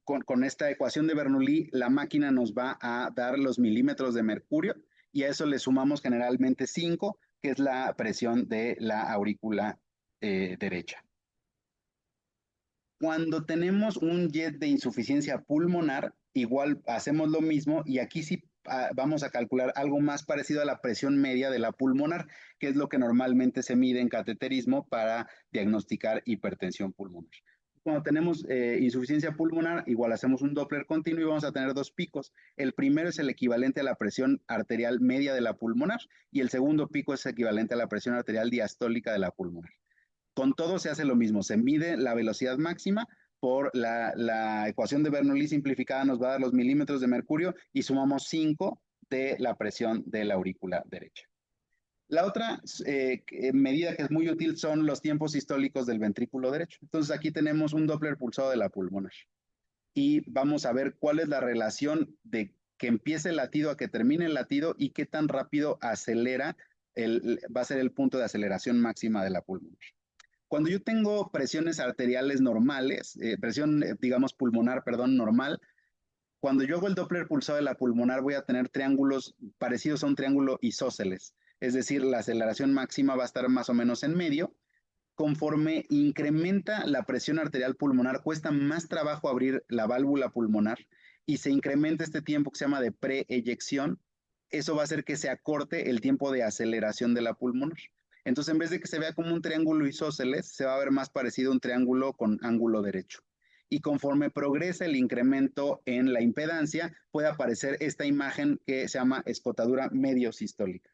Con esta ecuación de Bernoulli, la máquina nos va a dar los milímetros de mercurio y a eso le sumamos generalmente 5, que es la presión de la aurícula derecha. Cuando tenemos un jet de insuficiencia pulmonar, igual hacemos lo mismo y aquí sí vamos a calcular algo más parecido a la presión media de la pulmonar, que es lo que normalmente se mide en cateterismo para diagnosticar hipertensión pulmonar. Cuando tenemos insuficiencia pulmonar, igual hacemos un Doppler continuo y vamos a tener dos picos. El primero es el equivalente a la presión arterial media de la pulmonar y el segundo pico es equivalente a la presión arterial diastólica de la pulmonar. Con todo se hace lo mismo, se mide la velocidad máxima por la ecuación de Bernoulli simplificada, nos va a dar los milímetros de mercurio y sumamos 5 de la presión de la aurícula derecha. La otra medida que es muy útil son los tiempos sistólicos del ventrículo derecho. Entonces aquí tenemos un Doppler pulsado de la pulmonar y vamos a ver cuál es la relación de que empiece el latido a que termine el latido y qué tan rápido acelera, va a ser el punto de aceleración máxima de la pulmonar. Cuando yo tengo presiones arteriales normales, presión, digamos, pulmonar, perdón, normal, cuando yo hago el Doppler pulsado de la pulmonar voy a tener triángulos parecidos a un triángulo isósceles, es decir, la aceleración máxima va a estar más o menos en medio. Conforme incrementa la presión arterial pulmonar, cuesta más trabajo abrir la válvula pulmonar y se incrementa este tiempo que se llama de pre-eyección. Eso va a hacer que se acorte el tiempo de aceleración de la pulmonar. Entonces, en vez de que se vea como un triángulo isósceles, se va a ver más parecido a un triángulo con ángulo derecho. Y conforme progresa el incremento en la impedancia, puede aparecer esta imagen que se llama escotadura medio sistólica.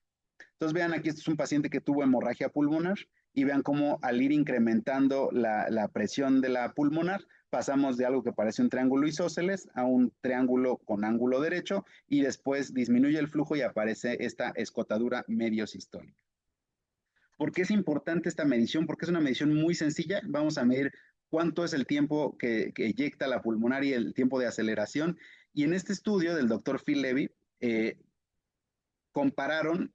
Entonces, vean, aquí este es un paciente que tuvo hemorragia pulmonar y vean cómo al ir incrementando la presión de la pulmonar, pasamos de algo que parece un triángulo isósceles a un triángulo con ángulo derecho y después disminuye el flujo y aparece esta escotadura medio sistólica. ¿Por qué es importante esta medición? Porque es una medición muy sencilla. Vamos a medir cuánto es el tiempo que eyecta la pulmonar y el tiempo de aceleración. Y en este estudio del doctor Phil Levy, compararon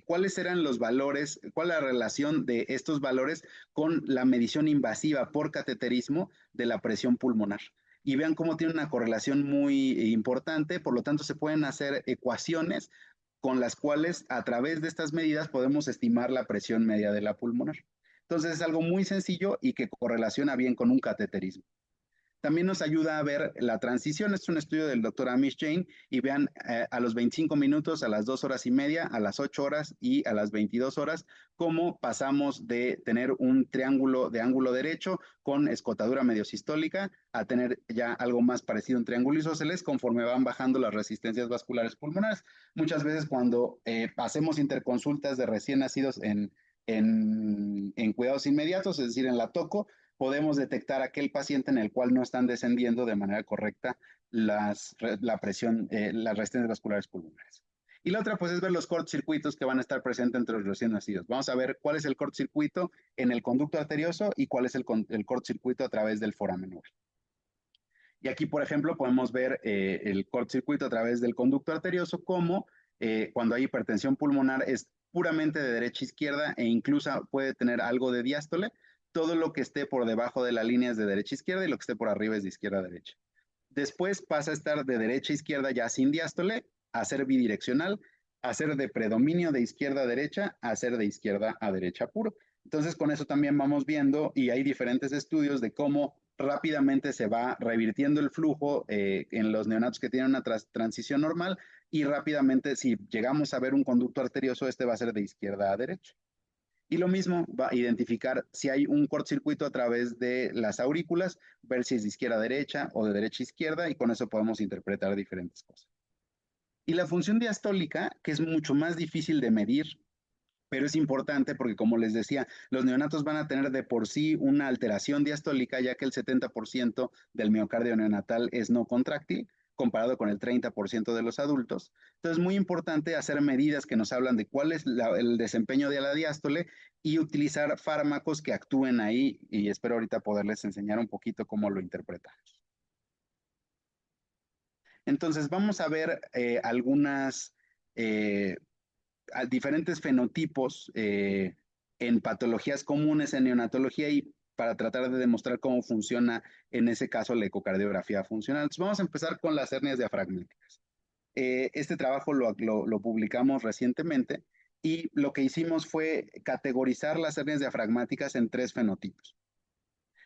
cuáles eran los valores, cuál es la relación de estos valores con la medición invasiva por cateterismo de la presión pulmonar. Y vean cómo tiene una correlación muy importante, por lo tanto se pueden hacer ecuaciones con las cuales a través de estas medidas podemos estimar la presión media de la pulmonar. Entonces es algo muy sencillo y que correlaciona bien con un cateterismo. También nos ayuda a ver la transición. Este es un estudio del doctor Amish Jain y vean a los 25 minutos, a las 2 horas y media, a las 8 horas y a las 22 horas, cómo pasamos de tener un triángulo de ángulo derecho con escotadura medio sistólica a tener ya algo más parecido a un triángulo isósceles conforme van bajando las resistencias vasculares pulmonares. Muchas veces cuando hacemos interconsultas de recién nacidos en cuidados inmediatos, es decir, en la TOCO, podemos detectar aquel paciente en el cual no están descendiendo de manera correcta la presión, las resistencias vasculares pulmonares. Y la otra, pues, es ver los cortocircuitos que van a estar presentes entre los recién nacidos. Vamos a ver cuál es el cortocircuito en el conducto arterioso y cuál es el cortocircuito a través del foramen noble. Y aquí, por ejemplo, podemos ver el cortocircuito a través del conducto arterioso, como cuando hay hipertensión pulmonar es puramente de derecha a izquierda e incluso puede tener algo de diástole. Todo lo que esté por debajo de la línea es de derecha a izquierda y lo que esté por arriba es de izquierda a derecha. Después pasa a estar de derecha a izquierda ya sin diástole, a ser bidireccional, a ser de predominio de izquierda a derecha, a ser de izquierda a derecha puro. Entonces, con eso también vamos viendo y hay diferentes estudios de cómo rápidamente se va revirtiendo el flujo en los neonatos que tienen una transición normal y rápidamente, si llegamos a ver un conducto arterioso, este va a ser de izquierda a derecha. Y lo mismo va a identificar si hay un cortocircuito a través de las aurículas, ver si es de izquierda a derecha o de derecha a izquierda, y con eso podemos interpretar diferentes cosas. Y la función diastólica, que es mucho más difícil de medir, pero es importante porque, como les decía, los neonatos van a tener de por sí una alteración diastólica, ya que el 70% del miocardio neonatal es no contráctil, comparado con el 30% de los adultos. Entonces, es muy importante hacer medidas que nos hablan de cuál es el desempeño de la diástole y utilizar fármacos que actúen ahí, y espero ahorita poderles enseñar un poquito cómo lo interpretamos. Entonces, vamos a ver algunas diferentes fenotipos en patologías comunes en neonatología y para tratar de demostrar cómo funciona en ese caso la ecocardiografía funcional. Entonces, vamos a empezar con las hernias diafragmáticas. Este trabajo lo publicamos recientemente y lo que hicimos fue categorizar las hernias diafragmáticas en tres fenotipos.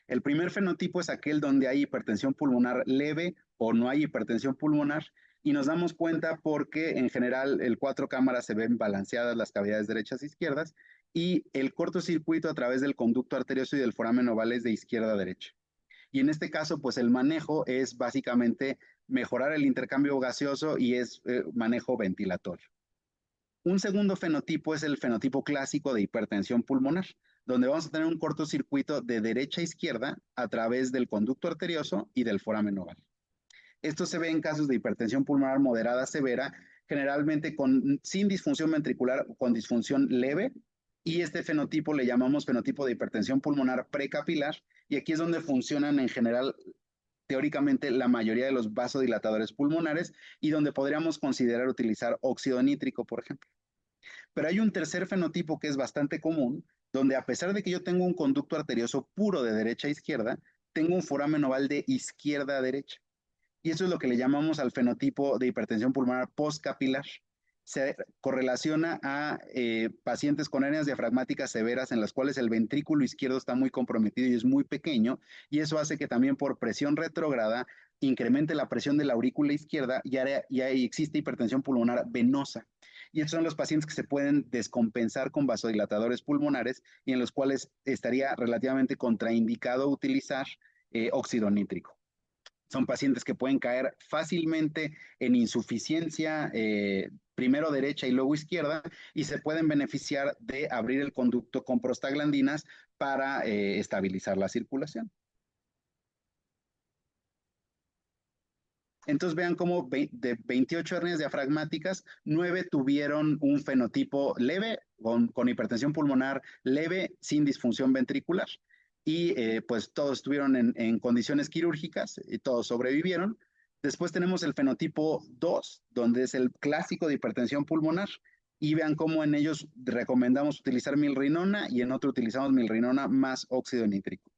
El primer fenotipo es aquel donde hay hipertensión pulmonar leve o no hay hipertensión pulmonar y nos damos cuenta porque en general el cuatro cámaras se ven balanceadas las cavidades derechas e izquierdas y el cortocircuito a través del conducto arterioso y del foramen oval es de izquierda a derecha. Y en este caso, pues el manejo es básicamente mejorar el intercambio gaseoso y es manejo ventilatorio. Un segundo fenotipo es el fenotipo clásico de hipertensión pulmonar, donde vamos a tener un cortocircuito de derecha a izquierda a través del conducto arterioso y del foramen oval. Esto se ve en casos de hipertensión pulmonar moderada severa, generalmente sin disfunción ventricular o con disfunción leve, y este fenotipo le llamamos fenotipo de hipertensión pulmonar precapilar, y aquí es donde funcionan en general teóricamente la mayoría de los vasodilatadores pulmonares y donde podríamos considerar utilizar óxido nítrico, por ejemplo. Pero hay un tercer fenotipo que es bastante común, donde a pesar de que yo tengo un conducto arterioso puro de derecha a izquierda, tengo un foramen oval de izquierda a derecha. Y eso es lo que le llamamos al fenotipo de hipertensión pulmonar postcapilar. Se correlaciona a pacientes con hernias diafragmáticas severas en las cuales el ventrículo izquierdo está muy comprometido y es muy pequeño, y eso hace que también por presión retrógrada incremente la presión de la aurícula izquierda y ahí existe hipertensión pulmonar venosa. Y estos son los pacientes que se pueden descompensar con vasodilatadores pulmonares y en los cuales estaría relativamente contraindicado utilizar óxido nítrico. Son pacientes que pueden caer fácilmente en insuficiencia, primero derecha y luego izquierda, y se pueden beneficiar de abrir el conducto con prostaglandinas para estabilizar la circulación. Entonces vean cómo de 28 hernias diafragmáticas, 9 tuvieron un fenotipo leve, con hipertensión pulmonar leve, sin disfunción ventricular. Y pues todos estuvieron en condiciones quirúrgicas y todos sobrevivieron. Después tenemos el fenotipo 2, donde es el clásico de hipertensión pulmonar. Y vean cómo en ellos recomendamos utilizar milrinona y en otro utilizamos milrinona más óxido nítrico.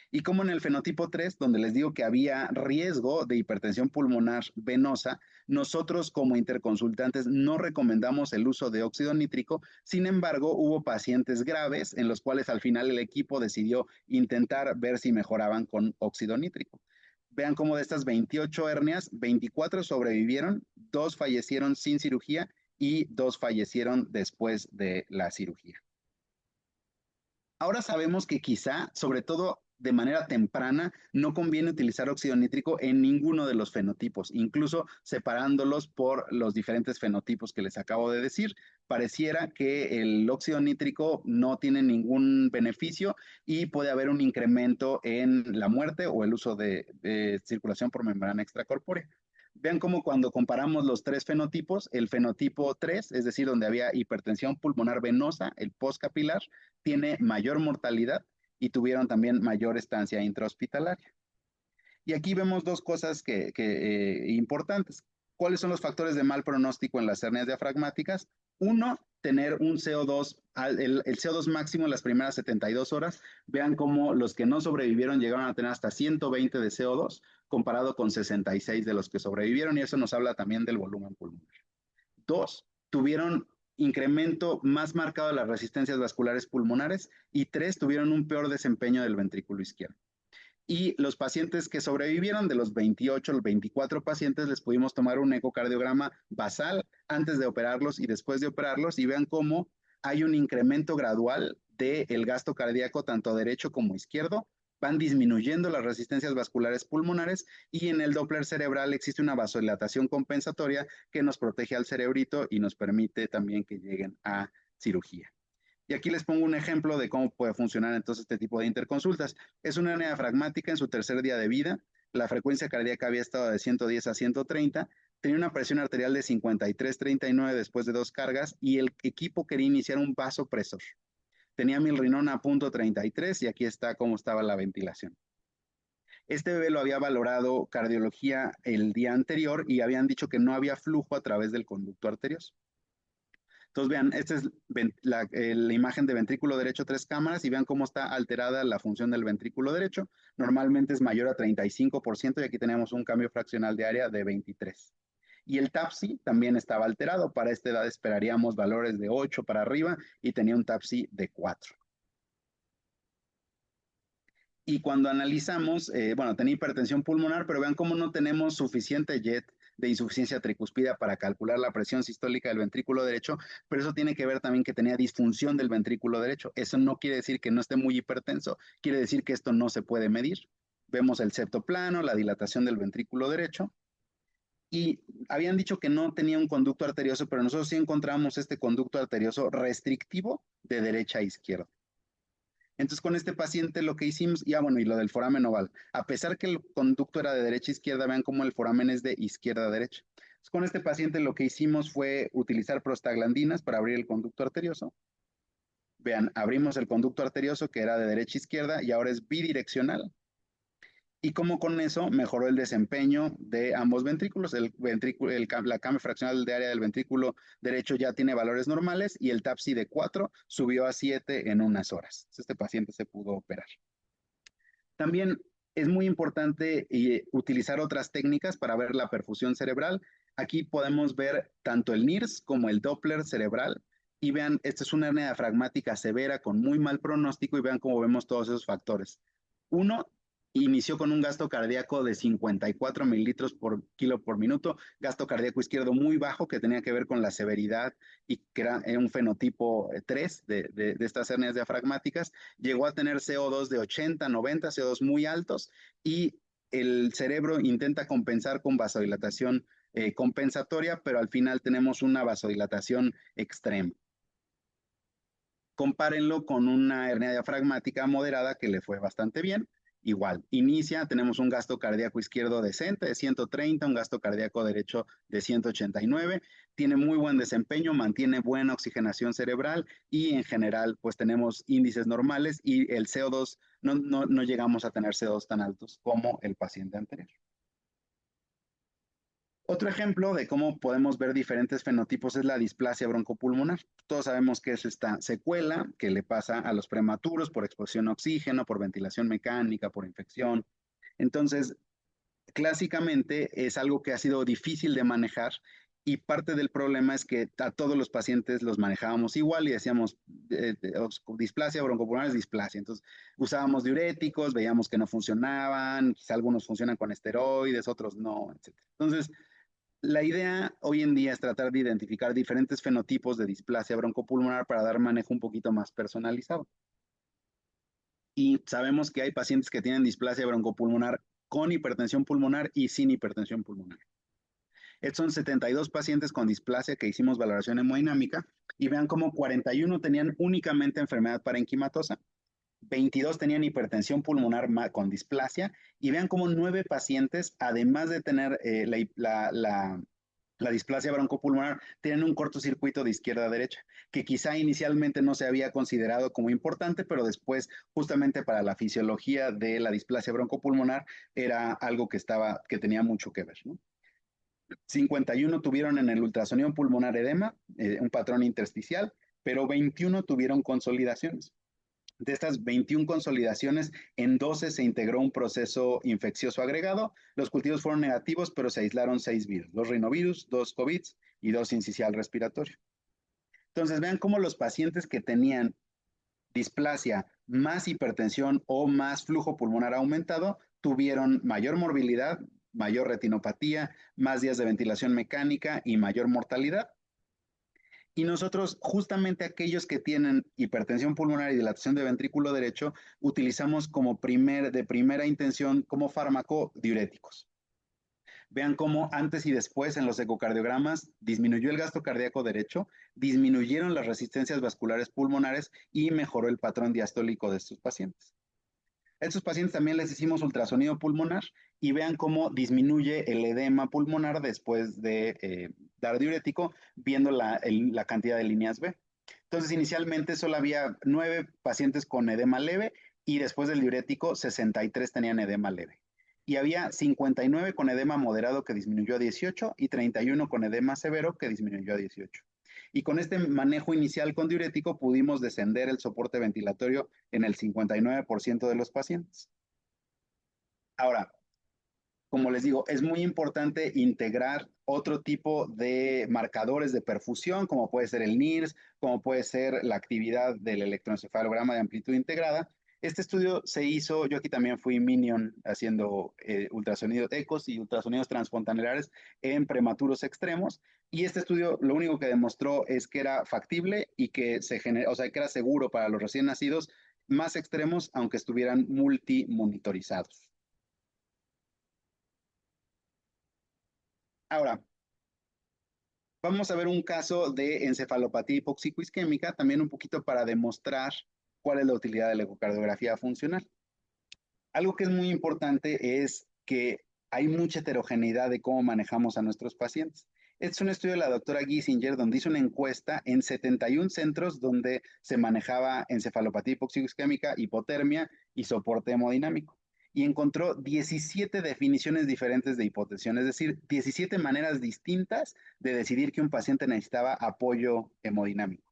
Y como en el fenotipo 3, donde les digo que había riesgo de hipertensión pulmonar venosa, nosotros como interconsultantes no recomendamos el uso de óxido nítrico. Sin embargo, hubo pacientes graves en los cuales al final el equipo decidió intentar ver si mejoraban con óxido nítrico. Vean cómo de estas 28 hernias, 24 sobrevivieron, 2 fallecieron sin cirugía y 2 fallecieron después de la cirugía. Ahora sabemos que quizá, sobre todo de manera temprana, no conviene utilizar óxido nítrico en ninguno de los fenotipos, incluso separándolos por los diferentes fenotipos que les acabo de decir. Pareciera que el óxido nítrico no tiene ningún beneficio y puede haber un incremento en la muerte o el uso de circulación por membrana extracorpórea. Vean cómo cuando comparamos los tres fenotipos, el fenotipo 3, es decir, donde había hipertensión pulmonar venosa, el postcapilar, tiene mayor mortalidad y tuvieron también mayor estancia intrahospitalaria. Y aquí vemos dos cosas importantes. ¿Cuáles son los factores de mal pronóstico en las hernias diafragmáticas? Uno, tener un CO2, el CO2 máximo en las primeras 72 horas. Vean cómo los que no sobrevivieron llegaron a tener hasta 120 de CO2 comparado con 66 de los que sobrevivieron, y eso nos habla también del volumen pulmonar. Dos, tuvieron incremento más marcado de las resistencias vasculares pulmonares, y tres, tuvieron un peor desempeño del ventrículo izquierdo. Y los pacientes que sobrevivieron, de los 28, los 24 pacientes, les pudimos tomar un ecocardiograma basal antes de operarlos y después de operarlos, y vean cómo hay un incremento gradual del gasto cardíaco, tanto derecho como izquierdo. Van disminuyendo las resistencias vasculares pulmonares, y en el Doppler cerebral existe una vasodilatación compensatoria que nos protege al cerebrito y nos permite también que lleguen a cirugía. Y aquí les pongo un ejemplo de cómo puede funcionar entonces este tipo de interconsultas. Es una hernia diafragmática en su tercer día de vida. La frecuencia cardíaca había estado de 110 a 130. Tenía una presión arterial de 53-39 después de 2 cargas, y el equipo quería iniciar un vasopresor. Tenía milrinona a .33, y aquí está cómo estaba la ventilación. Este bebé lo había valorado cardiología el día anterior y habían dicho que no había flujo a través del conducto arterioso. Entonces vean, esta es la imagen de ventrículo derecho 3 cámaras, y vean cómo está alterada la función del ventrículo derecho. Normalmente es mayor a 35%, y aquí tenemos un cambio fraccional de área de 23. Y el TAPSI también estaba alterado. Para esta edad esperaríamos valores de 8 para arriba, y tenía un TAPSI de 4. Y cuando analizamos, bueno, tenía hipertensión pulmonar, pero vean cómo no tenemos suficiente JET de insuficiencia tricuspida para calcular la presión sistólica del ventrículo derecho, pero eso tiene que ver también que tenía disfunción del ventrículo derecho. Eso no quiere decir que no esté muy hipertenso, quiere decir que esto no se puede medir. Vemos el septo plano, la dilatación del ventrículo derecho, y habían dicho que no tenía un conducto arterioso, pero nosotros sí encontramos este conducto arterioso restrictivo de derecha a izquierda. Entonces, con este paciente lo que hicimos, y bueno, y lo del foramen oval, a pesar que el conducto era de derecha a izquierda, vean cómo el foramen es de izquierda a derecha. Entonces, con este paciente lo que hicimos fue utilizar prostaglandinas para abrir el conducto arterioso. Vean, abrimos el conducto arterioso que era de derecha a izquierda y ahora es bidireccional. Y como con eso mejoró el desempeño de ambos ventrículos. La cambio fraccional de área del ventrículo derecho ya tiene valores normales, y el TAPSI de 4 subió a 7 en unas horas. Este paciente se pudo operar. También es muy importante utilizar otras técnicas para ver la perfusión cerebral. Aquí podemos ver tanto el NIRS como el Doppler cerebral. Y vean, esta es una hernia diafragmática severa con muy mal pronóstico, y vean cómo vemos todos esos factores. Uno, inició con un gasto cardíaco de 54 mililitros por kilo por minuto, gasto cardíaco izquierdo muy bajo que tenía que ver con la severidad y que era un fenotipo 3 de estas hernias diafragmáticas. Llegó a tener CO2 de 80, 90, CO2 muy altos, y el cerebro intenta compensar con vasodilatación compensatoria, pero al final tenemos una vasodilatación extrema. Compárenlo con una hernia diafragmática moderada que le fue bastante bien. Igual, inicia, tenemos un gasto cardíaco izquierdo decente de 130, un gasto cardíaco derecho de 189, tiene muy buen desempeño, mantiene buena oxigenación cerebral, y en general pues tenemos índices normales, y el CO2, no llegamos a tener CO2 tan altos como el paciente anterior. Otro ejemplo de cómo podemos ver diferentes fenotipos es la displasia broncopulmonar. Todos sabemos que es esta secuela que le pasa a los prematuros por exposición a oxígeno, por ventilación mecánica, por infección. Entonces, clásicamente es algo que ha sido difícil de manejar, y parte del problema es que a todos los pacientes los manejábamos igual y decíamos displasia broncopulmonar es displasia. Entonces usábamos diuréticos, veíamos que no funcionaban, quizá algunos funcionan con esteroides, otros no, etc. Entonces, la idea hoy en día es tratar de identificar diferentes fenotipos de displasia broncopulmonar para dar manejo un poquito más personalizado. Y sabemos que hay pacientes que tienen displasia broncopulmonar con hipertensión pulmonar y sin hipertensión pulmonar. Estos son 72 pacientes con displasia que hicimos valoración hemodinámica, y vean cómo 41 tenían únicamente enfermedad parenquimatosa, 22 tenían hipertensión pulmonar con displasia, y vean cómo 9 pacientes, además de tener la displasia broncopulmonar, tienen un cortocircuito de izquierda a derecha, que quizá inicialmente no se había considerado como importante, pero después, justamente para la fisiología de la displasia broncopulmonar, era algo que tenía mucho que ver, ¿no? 51 tuvieron en el ultrasonido pulmonar edema, un patrón intersticial, pero 21 tuvieron consolidaciones. De estas 21 consolidaciones, en 12 se integró un proceso infeccioso agregado. Los cultivos fueron negativos, pero se aislaron 6 virus, 2 rinovirus, 2 COVID y 2 sincicial respiratorio. Entonces, vean cómo los pacientes que tenían displasia más hipertensión o más flujo pulmonar aumentado tuvieron mayor morbilidad, mayor retinopatía, más días de ventilación mecánica y mayor mortalidad. Y nosotros, justamente aquellos que tienen hipertensión pulmonar y dilatación de ventrículo derecho, utilizamos de primera intención como fármaco diuréticos. Vean cómo antes y después en los ecocardiogramas disminuyó el gasto cardíaco derecho, disminuyeron las resistencias vasculares pulmonares y mejoró el patrón diastólico de estos pacientes. A estos pacientes también les hicimos ultrasonido pulmonar y vean cómo disminuye el edema pulmonar después de dar diurético, viendo la cantidad de líneas B. Entonces, inicialmente solo había 9 pacientes con edema leve y después del diurético 63 tenían edema leve. Y había 59 con edema moderado que disminuyó a 18 y 31 con edema severo que disminuyó a 18. Y con este manejo inicial con diurético pudimos descender el soporte ventilatorio en el 59% de los pacientes. Ahora, como les digo, es muy importante integrar otro tipo de marcadores de perfusión, como puede ser el NIRS, como puede ser la actividad del electroencefalograma de amplitud integrada. Este estudio se hizo, yo aquí también fui Minion haciendo ultrasonidos ecos y ultrasonidos transfontanelares en prematuros extremos. Y este estudio lo único que demostró es que era factible y que o sea, que era seguro para los recién nacidos más extremos, aunque estuvieran multimonitorizados. Ahora, vamos a ver un caso de encefalopatía hipoxicoisquémica, también un poquito para demostrar cuál es la utilidad de la ecocardiografía funcional. Algo que es muy importante es que hay mucha heterogeneidad de cómo manejamos a nuestros pacientes. Este es un estudio de la doctora Giesinger donde hizo una encuesta en 71 centros donde se manejaba encefalopatía hipoxicoisquémica, hipotermia y soporte hemodinámico. Y encontró 17 definiciones diferentes de hipotensión, es decir, 17 maneras distintas de decidir que un paciente necesitaba apoyo hemodinámico.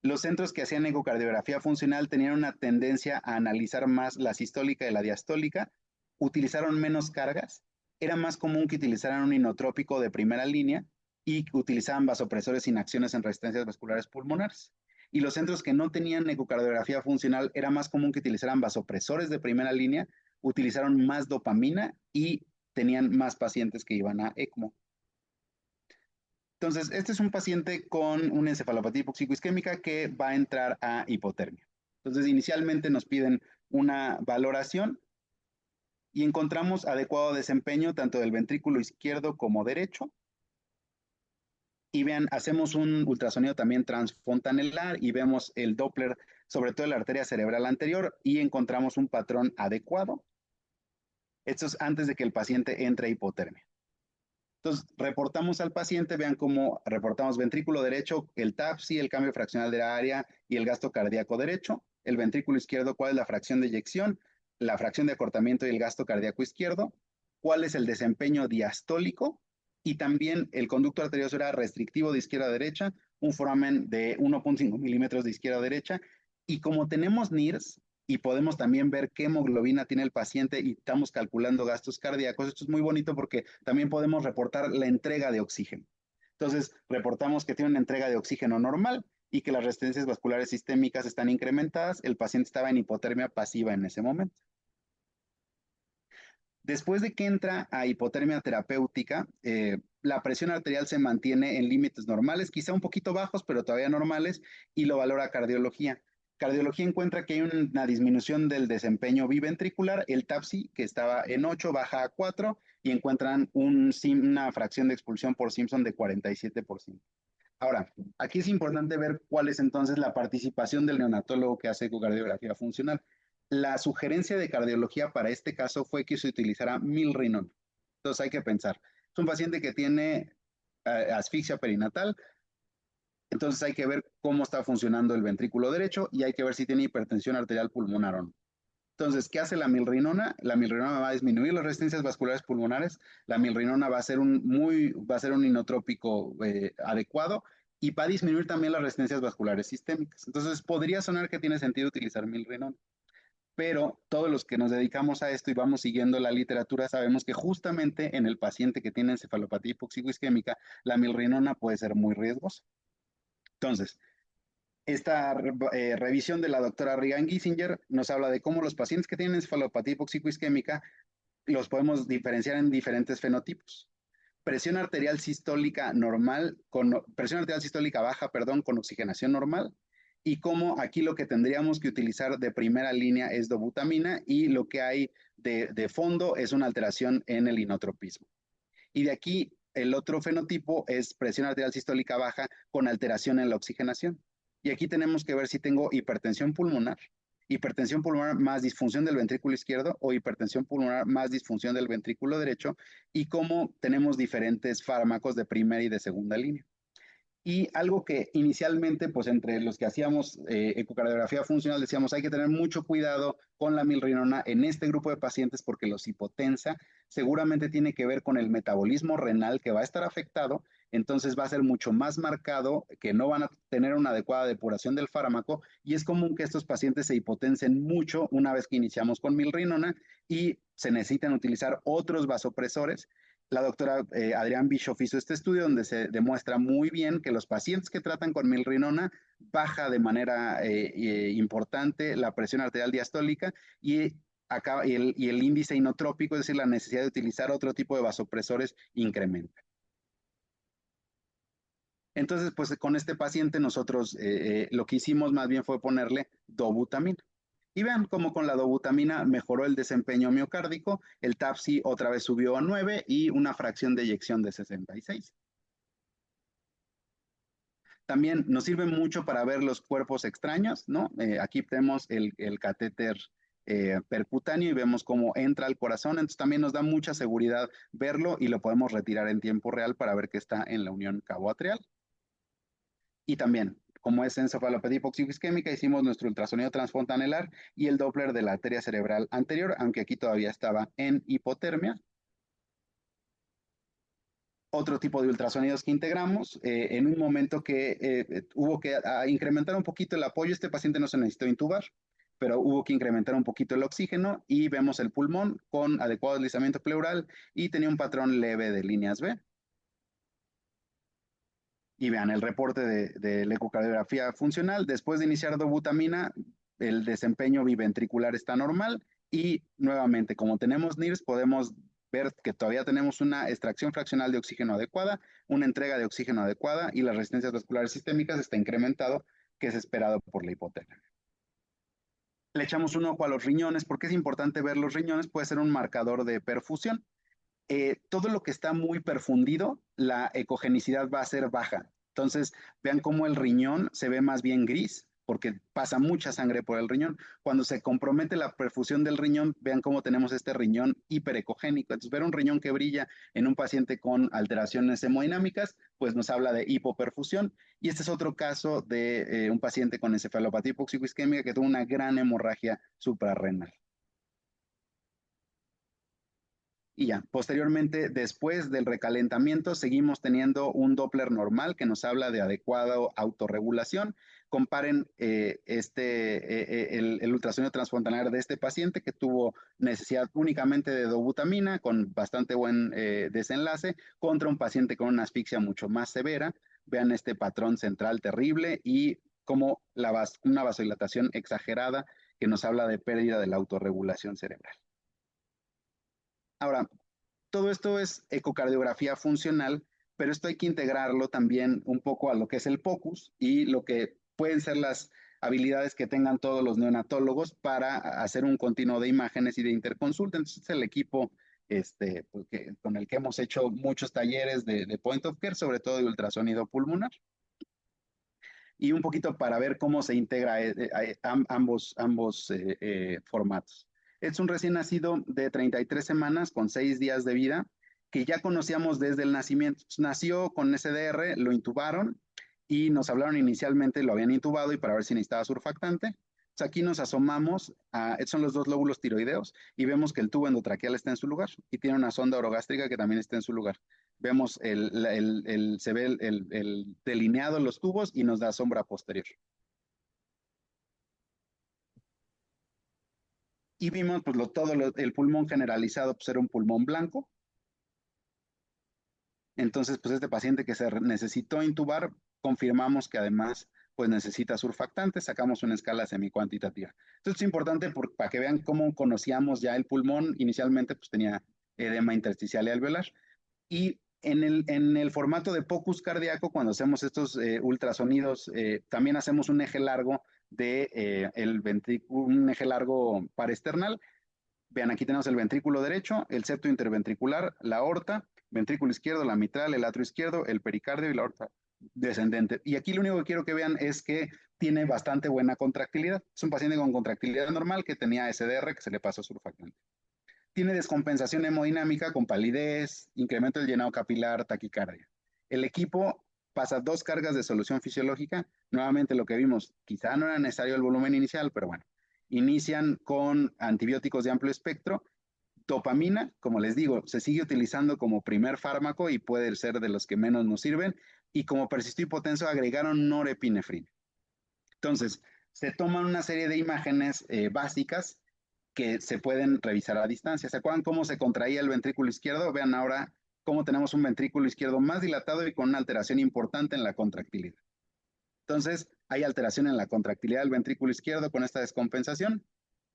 Los centros que hacían ecocardiografía funcional tenían una tendencia a analizar más la sistólica y la diastólica, utilizaron menos cargas, era más común que utilizaran un inotrópico de primera línea y utilizaban vasopresores sin acciones en resistencias vasculares pulmonares. Y los centros que no tenían ecocardiografía funcional era más común que utilizaran vasopresores de primera línea, utilizaron más dopamina y tenían más pacientes que iban a ECMO. Entonces, este es un paciente con una encefalopatía hipoxicoisquémica que va a entrar a hipotermia. Entonces, inicialmente nos piden una valoración y encontramos adecuado desempeño tanto del ventrículo izquierdo como derecho. Y vean, hacemos un ultrasonido también transfontanelar y vemos el Doppler, sobre todo en la arteria cerebral anterior, y encontramos un patrón adecuado. Esto es antes de que el paciente entre a hipotermia. Entonces, reportamos al paciente, vean cómo reportamos ventrículo derecho, el TAPSI, el cambio fraccional de área y el gasto cardíaco derecho. El ventrículo izquierdo, cuál es la fracción de eyección, la fracción de acortamiento y el gasto cardíaco izquierdo, cuál es el desempeño diastólico y también el conducto arterioso era restrictivo de izquierda a derecha, un foramen de 1.5 milímetros de izquierda a derecha. Y como tenemos NIRS, y podemos también ver qué hemoglobina tiene el paciente y estamos calculando gastos cardíacos. Esto es muy bonito porque también podemos reportar la entrega de oxígeno. Entonces, reportamos que tiene una entrega de oxígeno normal y que las resistencias vasculares sistémicas están incrementadas. El paciente estaba en hipotermia pasiva en ese momento. Después de que entra a hipotermia terapéutica, la presión arterial se mantiene en límites normales, quizá un poquito bajos, pero todavía normales, y lo valora cardiología. Cardiología encuentra que hay una disminución del desempeño biventricular, el TAPSI, que estaba en 8, baja a 4, y encuentran una fracción de expulsión por Simpson de 47%. Ahora, aquí es importante ver cuál es entonces la participación del neonatólogo que hace ecocardiografía funcional. La sugerencia de cardiología para este caso fue que se utilizara milrinone. Entonces hay que pensar, es un paciente que tiene asfixia perinatal, entonces hay que ver cómo está funcionando el ventrículo derecho y hay que ver si tiene hipertensión arterial pulmonar o no. Entonces, ¿qué hace la milrinona? La milrinona va a disminuir las resistencias vasculares pulmonares, la milrinona va a ser un inotrópico adecuado y va a disminuir también las resistencias vasculares sistémicas. Entonces, podría sonar que tiene sentido utilizar milrinona, pero todos los que nos dedicamos a esto y vamos siguiendo la literatura sabemos que justamente en el paciente que tiene encefalopatía hipoxicoisquémica, la milrinona puede ser muy riesgosa. Entonces, esta revisión de la doctora Regan Giesinger nos habla de cómo los pacientes que tienen encefalopatía hipoxicoisquémica los podemos diferenciar en diferentes fenotipos. Presión arterial sistólica normal, presión arterial sistólica baja, perdón, con oxigenación normal, y cómo aquí lo que tendríamos que utilizar de primera línea es dobutamina y lo que hay de fondo es una alteración en el inotropismo. Y de aquí el otro fenotipo es presión arterial sistólica baja con alteración en la oxigenación. Y aquí tenemos que ver si tengo hipertensión pulmonar más disfunción del ventrículo izquierdo o hipertensión pulmonar más disfunción del ventrículo derecho y cómo tenemos diferentes fármacos de primera y de segunda línea. Y algo que inicialmente, pues entre los que hacíamos ecocardiografía funcional, decíamos hay que tener mucho cuidado con la milrinona en este grupo de pacientes porque los hipotensa seguramente tiene que ver con el metabolismo renal que va a estar afectado, entonces va a ser mucho más marcado que no van a tener una adecuada depuración del fármaco y es común que estos pacientes se hipotensen mucho una vez que iniciamos con milrinona y se necesitan utilizar otros vasopresores. La doctora Adrián Bischoff hizo este estudio donde se demuestra muy bien que los pacientes que tratan con milrinona baja de manera importante la presión arterial diastólica y el índice inotrópico, es decir, la necesidad de utilizar otro tipo de vasopresores, incrementa. Entonces, pues con este paciente nosotros lo que hicimos más bien fue ponerle dobutamina. Y vean cómo con la dobutamina mejoró el desempeño miocárdico, el TAPSI otra vez subió a 9 y una fracción de eyección de 66. También nos sirve mucho para ver los cuerpos extraños, ¿no? Aquí tenemos el catéter percutáneo y vemos cómo entra al corazón, entonces también nos da mucha seguridad verlo y lo podemos retirar en tiempo real para ver que está en la unión cabo-atrial. Y también, como es encefalopatía hipoxicoisquémica, hicimos nuestro ultrasonido transfontanelar y el Doppler de la arteria cerebral anterior, aunque aquí todavía estaba en hipotermia. Otro tipo de ultrasonidos que integramos, en un momento que hubo que incrementar un poquito el apoyo, este paciente no se necesitó intubar, pero hubo que incrementar un poquito el oxígeno y vemos el pulmón con adecuado deslizamiento pleural y tenía un patrón leve de líneas B. Y vean el reporte de la ecocardiografía funcional. Después de iniciar dobutamina, el desempeño biventricular está normal y nuevamente, como tenemos NIRS, podemos ver que todavía tenemos una extracción fraccional de oxígeno adecuada, una entrega de oxígeno adecuada y las resistencias vasculares sistémicas está incrementado, que es esperado por la hipotermia. Le echamos un ojo a los riñones, porque es importante ver los riñones, puede ser un marcador de perfusión. Todo lo que está muy perfundido, la ecogenicidad va a ser baja. Entonces, vean cómo el riñón se ve más bien gris, porque pasa mucha sangre por el riñón. Cuando se compromete la perfusión del riñón, vean cómo tenemos este riñón hiperecogénico. Entonces, ver un riñón que brilla en un paciente con alteraciones hemodinámicas, pues nos habla de hipoperfusión. Y este es otro caso de un paciente con encefalopatía hipoxicoisquémica que tuvo una gran hemorragia suprarrenal. Y ya, posteriormente, después del recalentamiento, seguimos teniendo un Doppler normal que nos habla de adecuada autorregulación. Comparen el ultrasonido transfontanelar de este paciente que tuvo necesidad únicamente de dobutamina con bastante buen desenlace contra un paciente con una asfixia mucho más severa. Vean este patrón central terrible y como una vasodilatación exagerada que nos habla de pérdida de la autorregulación cerebral. Ahora, todo esto es ecocardiografía funcional, pero esto hay que integrarlo también un poco a lo que es el POCUS y lo que pueden ser las habilidades que tengan todos los neonatólogos para hacer un continuo de imágenes y de interconsulta. Entonces, el equipo con el que hemos hecho muchos talleres de Point of Care, sobre todo de ultrasonido pulmonar. Y un poquito para ver cómo se integra ambos formatos. Es un recién nacido de 33 semanas con 6 días de vida que ya conocíamos desde el nacimiento. Nació con SDR, lo intubaron y nos hablaron inicialmente, lo habían intubado y para ver si necesitaba surfactante. Aquí nos asomamos, son los dos lóbulos tiroideos, y vemos que el tubo endotraqueal está en su lugar y tiene una sonda orogástrica que también está en su lugar. Vemos se ve el delineado los tubos y nos da sombra posterior. Y vimos pues, el pulmón generalizado, pues era un pulmón blanco. Entonces, pues este paciente que se necesitó intubar, confirmamos que además pues necesita surfactante, sacamos una escala semicuantitativa. Entonces es importante para que vean cómo conocíamos ya el pulmón. Inicialmente pues tenía edema intersticial y alveolar. Y en el formato de POCUS cardíaco, cuando hacemos estos ultrasonidos, también hacemos un eje largo un eje largo paresternal. Vean, aquí tenemos el ventrículo derecho, el septo interventricular, la aorta, ventrículo izquierdo, la mitral, el atrio izquierdo, el pericardio y la aorta descendente. Y aquí lo único que quiero que vean es que tiene bastante buena contractilidad. Es un paciente con contractilidad normal que tenía SDR, que se le pasó surfactante. Tiene descompensación hemodinámica con palidez, incremento del llenado capilar, taquicardia. El equipo pasa 2 cargas de solución fisiológica. Nuevamente lo que vimos, quizá no era necesario el volumen inicial, pero bueno, inician con antibióticos de amplio espectro. Dopamina, como les digo, se sigue utilizando como primer fármaco y puede ser de los que menos nos sirven. Y como persistió hipotenso, agregaron norepinefrina. Entonces, se toman una serie de imágenes básicas que se pueden revisar a distancia. ¿Se acuerdan cómo se contraía el ventrículo izquierdo? Vean ahora cómo tenemos un ventrículo izquierdo más dilatado y con una alteración importante en la contractilidad. Entonces, hay alteración en la contractilidad del ventrículo izquierdo con esta descompensación.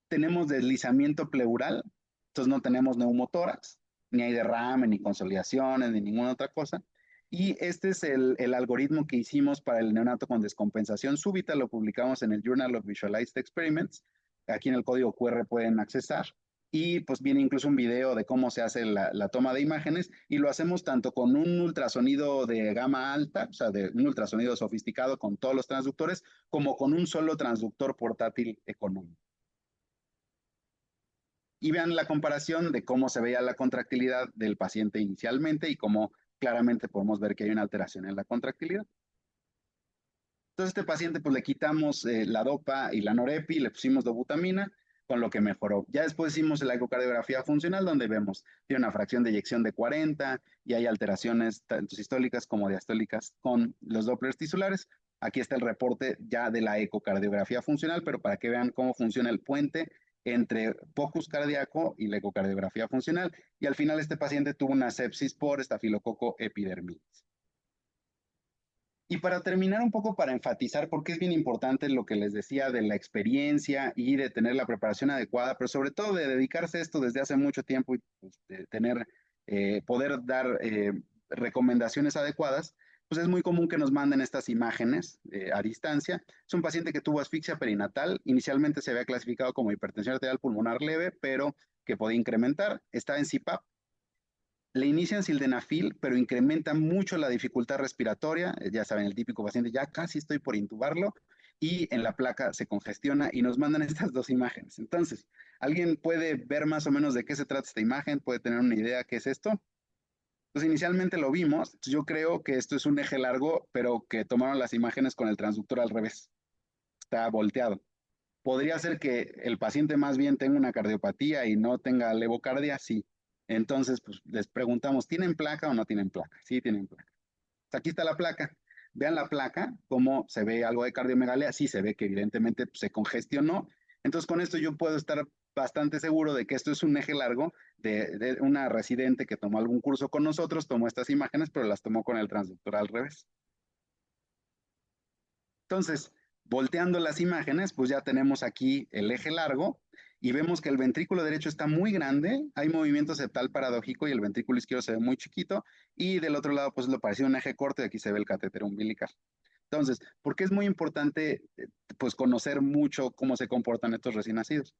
Tenemos deslizamiento pleural, entonces no tenemos neumotórax, ni hay derrame, ni consolidaciones, ni ninguna otra cosa. Y este es el algoritmo que hicimos para el neonato con descompensación súbita, lo publicamos en el Journal of Visualized Experiments. Aquí en el código QR pueden accesar. Y pues viene incluso un video de cómo se hace la toma de imágenes, y lo hacemos tanto con un ultrasonido de gama alta, o sea, de un ultrasonido sofisticado con todos los transductores, como con un solo transductor portátil económico. Y vean la comparación de cómo se veía la contractilidad del paciente inicialmente y cómo claramente podemos ver que hay una alteración en la contractilidad. Entonces, este paciente, pues le quitamos la dopa y la norepi, le pusimos dobutamina, con lo que mejoró. Ya después hicimos la ecocardiografía funcional, donde vemos, tiene una fracción de eyección de 40 y hay alteraciones tanto sistólicas como diastólicas con los Dopplers tisulares. Aquí está el reporte ya de la ecocardiografía funcional, pero para que vean cómo funciona el puente entre POCUS cardíaco y la ecocardiografía funcional. Y al final este paciente tuvo una sepsis por estafilococo epidermidis. Y para terminar un poco, para enfatizar, porque es bien importante lo que les decía de la experiencia y de tener la preparación adecuada, pero sobre todo de dedicarse a esto desde hace mucho tiempo y pues, de poder dar recomendaciones adecuadas, pues es muy común que nos manden estas imágenes a distancia. Es un paciente que tuvo asfixia perinatal. Inicialmente se había clasificado como hipertensión arterial pulmonar leve, pero que podía incrementar. Estaba en CPAP. Le inician sildenafil, pero incrementa mucho la dificultad respiratoria. Ya saben, el típico paciente, ya casi estoy por intubarlo, y en la placa se congestiona y nos mandan estas dos imágenes. Entonces, ¿alguien puede ver más o menos de qué se trata esta imagen? ¿Puede tener una idea qué es esto? Pues inicialmente lo vimos. Yo creo que esto es un eje largo, pero que tomaron las imágenes con el transductor al revés. Está volteado. ¿Podría ser que el paciente más bien tenga una cardiopatía y no tenga levocardia? Sí. Entonces, pues les preguntamos, ¿tienen placa o no tienen placa? Sí, tienen placa. Pues, aquí está la placa. Vean la placa, cómo se ve algo de cardiomegalia. Sí, se ve que evidentemente pues, se congestionó. Entonces, con esto yo puedo estar bastante seguro de que esto es un eje largo de una residente que tomó algún curso con nosotros, tomó estas imágenes, pero las tomó con el transductor al revés. Entonces, volteando las imágenes, pues ya tenemos aquí el eje largo y vemos que el ventrículo derecho está muy grande, hay movimiento septal paradójico y el ventrículo izquierdo se ve muy chiquito, y del otro lado pues lo parecía un eje corto y aquí se ve el catéter umbilical. Entonces, ¿por qué es muy importante pues conocer mucho cómo se comportan estos recién nacidos?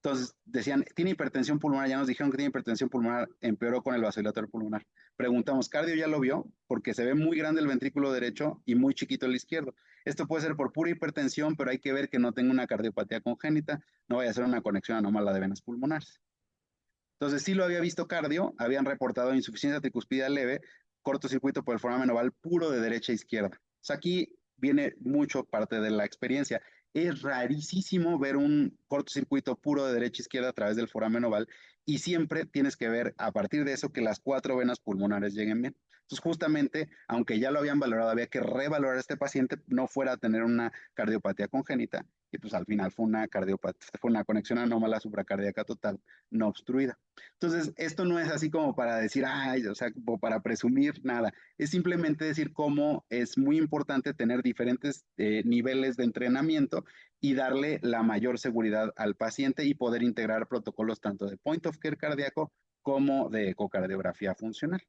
Entonces, decían, tiene hipertensión pulmonar, ya nos dijeron que tiene hipertensión pulmonar, empeoró con el vasodilatador pulmonar. Preguntamos, ¿cardio ya lo vio? Porque se ve muy grande el ventrículo derecho y muy chiquito el izquierdo. Esto puede ser por pura hipertensión, pero hay que ver que no tenga una cardiopatía congénita, no vaya a ser una conexión anómala de venas pulmonares. Entonces, sí lo había visto cardio, habían reportado insuficiencia tricuspidea leve, cortocircuito por el foramen oval puro de derecha a izquierda. O sea, aquí viene mucho parte de la experiencia. Es rarísimo ver un cortocircuito puro de derecha a izquierda a través del foramen oval y siempre tienes que ver a partir de eso que las cuatro venas pulmonares lleguen bien. Entonces, justamente, aunque ya lo habían valorado, había que revalorar a este paciente, no fuera a tener una cardiopatía congénita, y pues al final fue una cardiopatía, fue una conexión anómala supracardíaca total no obstruida. Entonces, esto no es así como para decir, ay, o sea, como para presumir nada, es simplemente decir cómo es muy importante tener diferentes niveles de entrenamiento y darle la mayor seguridad al paciente y poder integrar protocolos tanto de point of care cardíaco como de ecocardiografía funcional.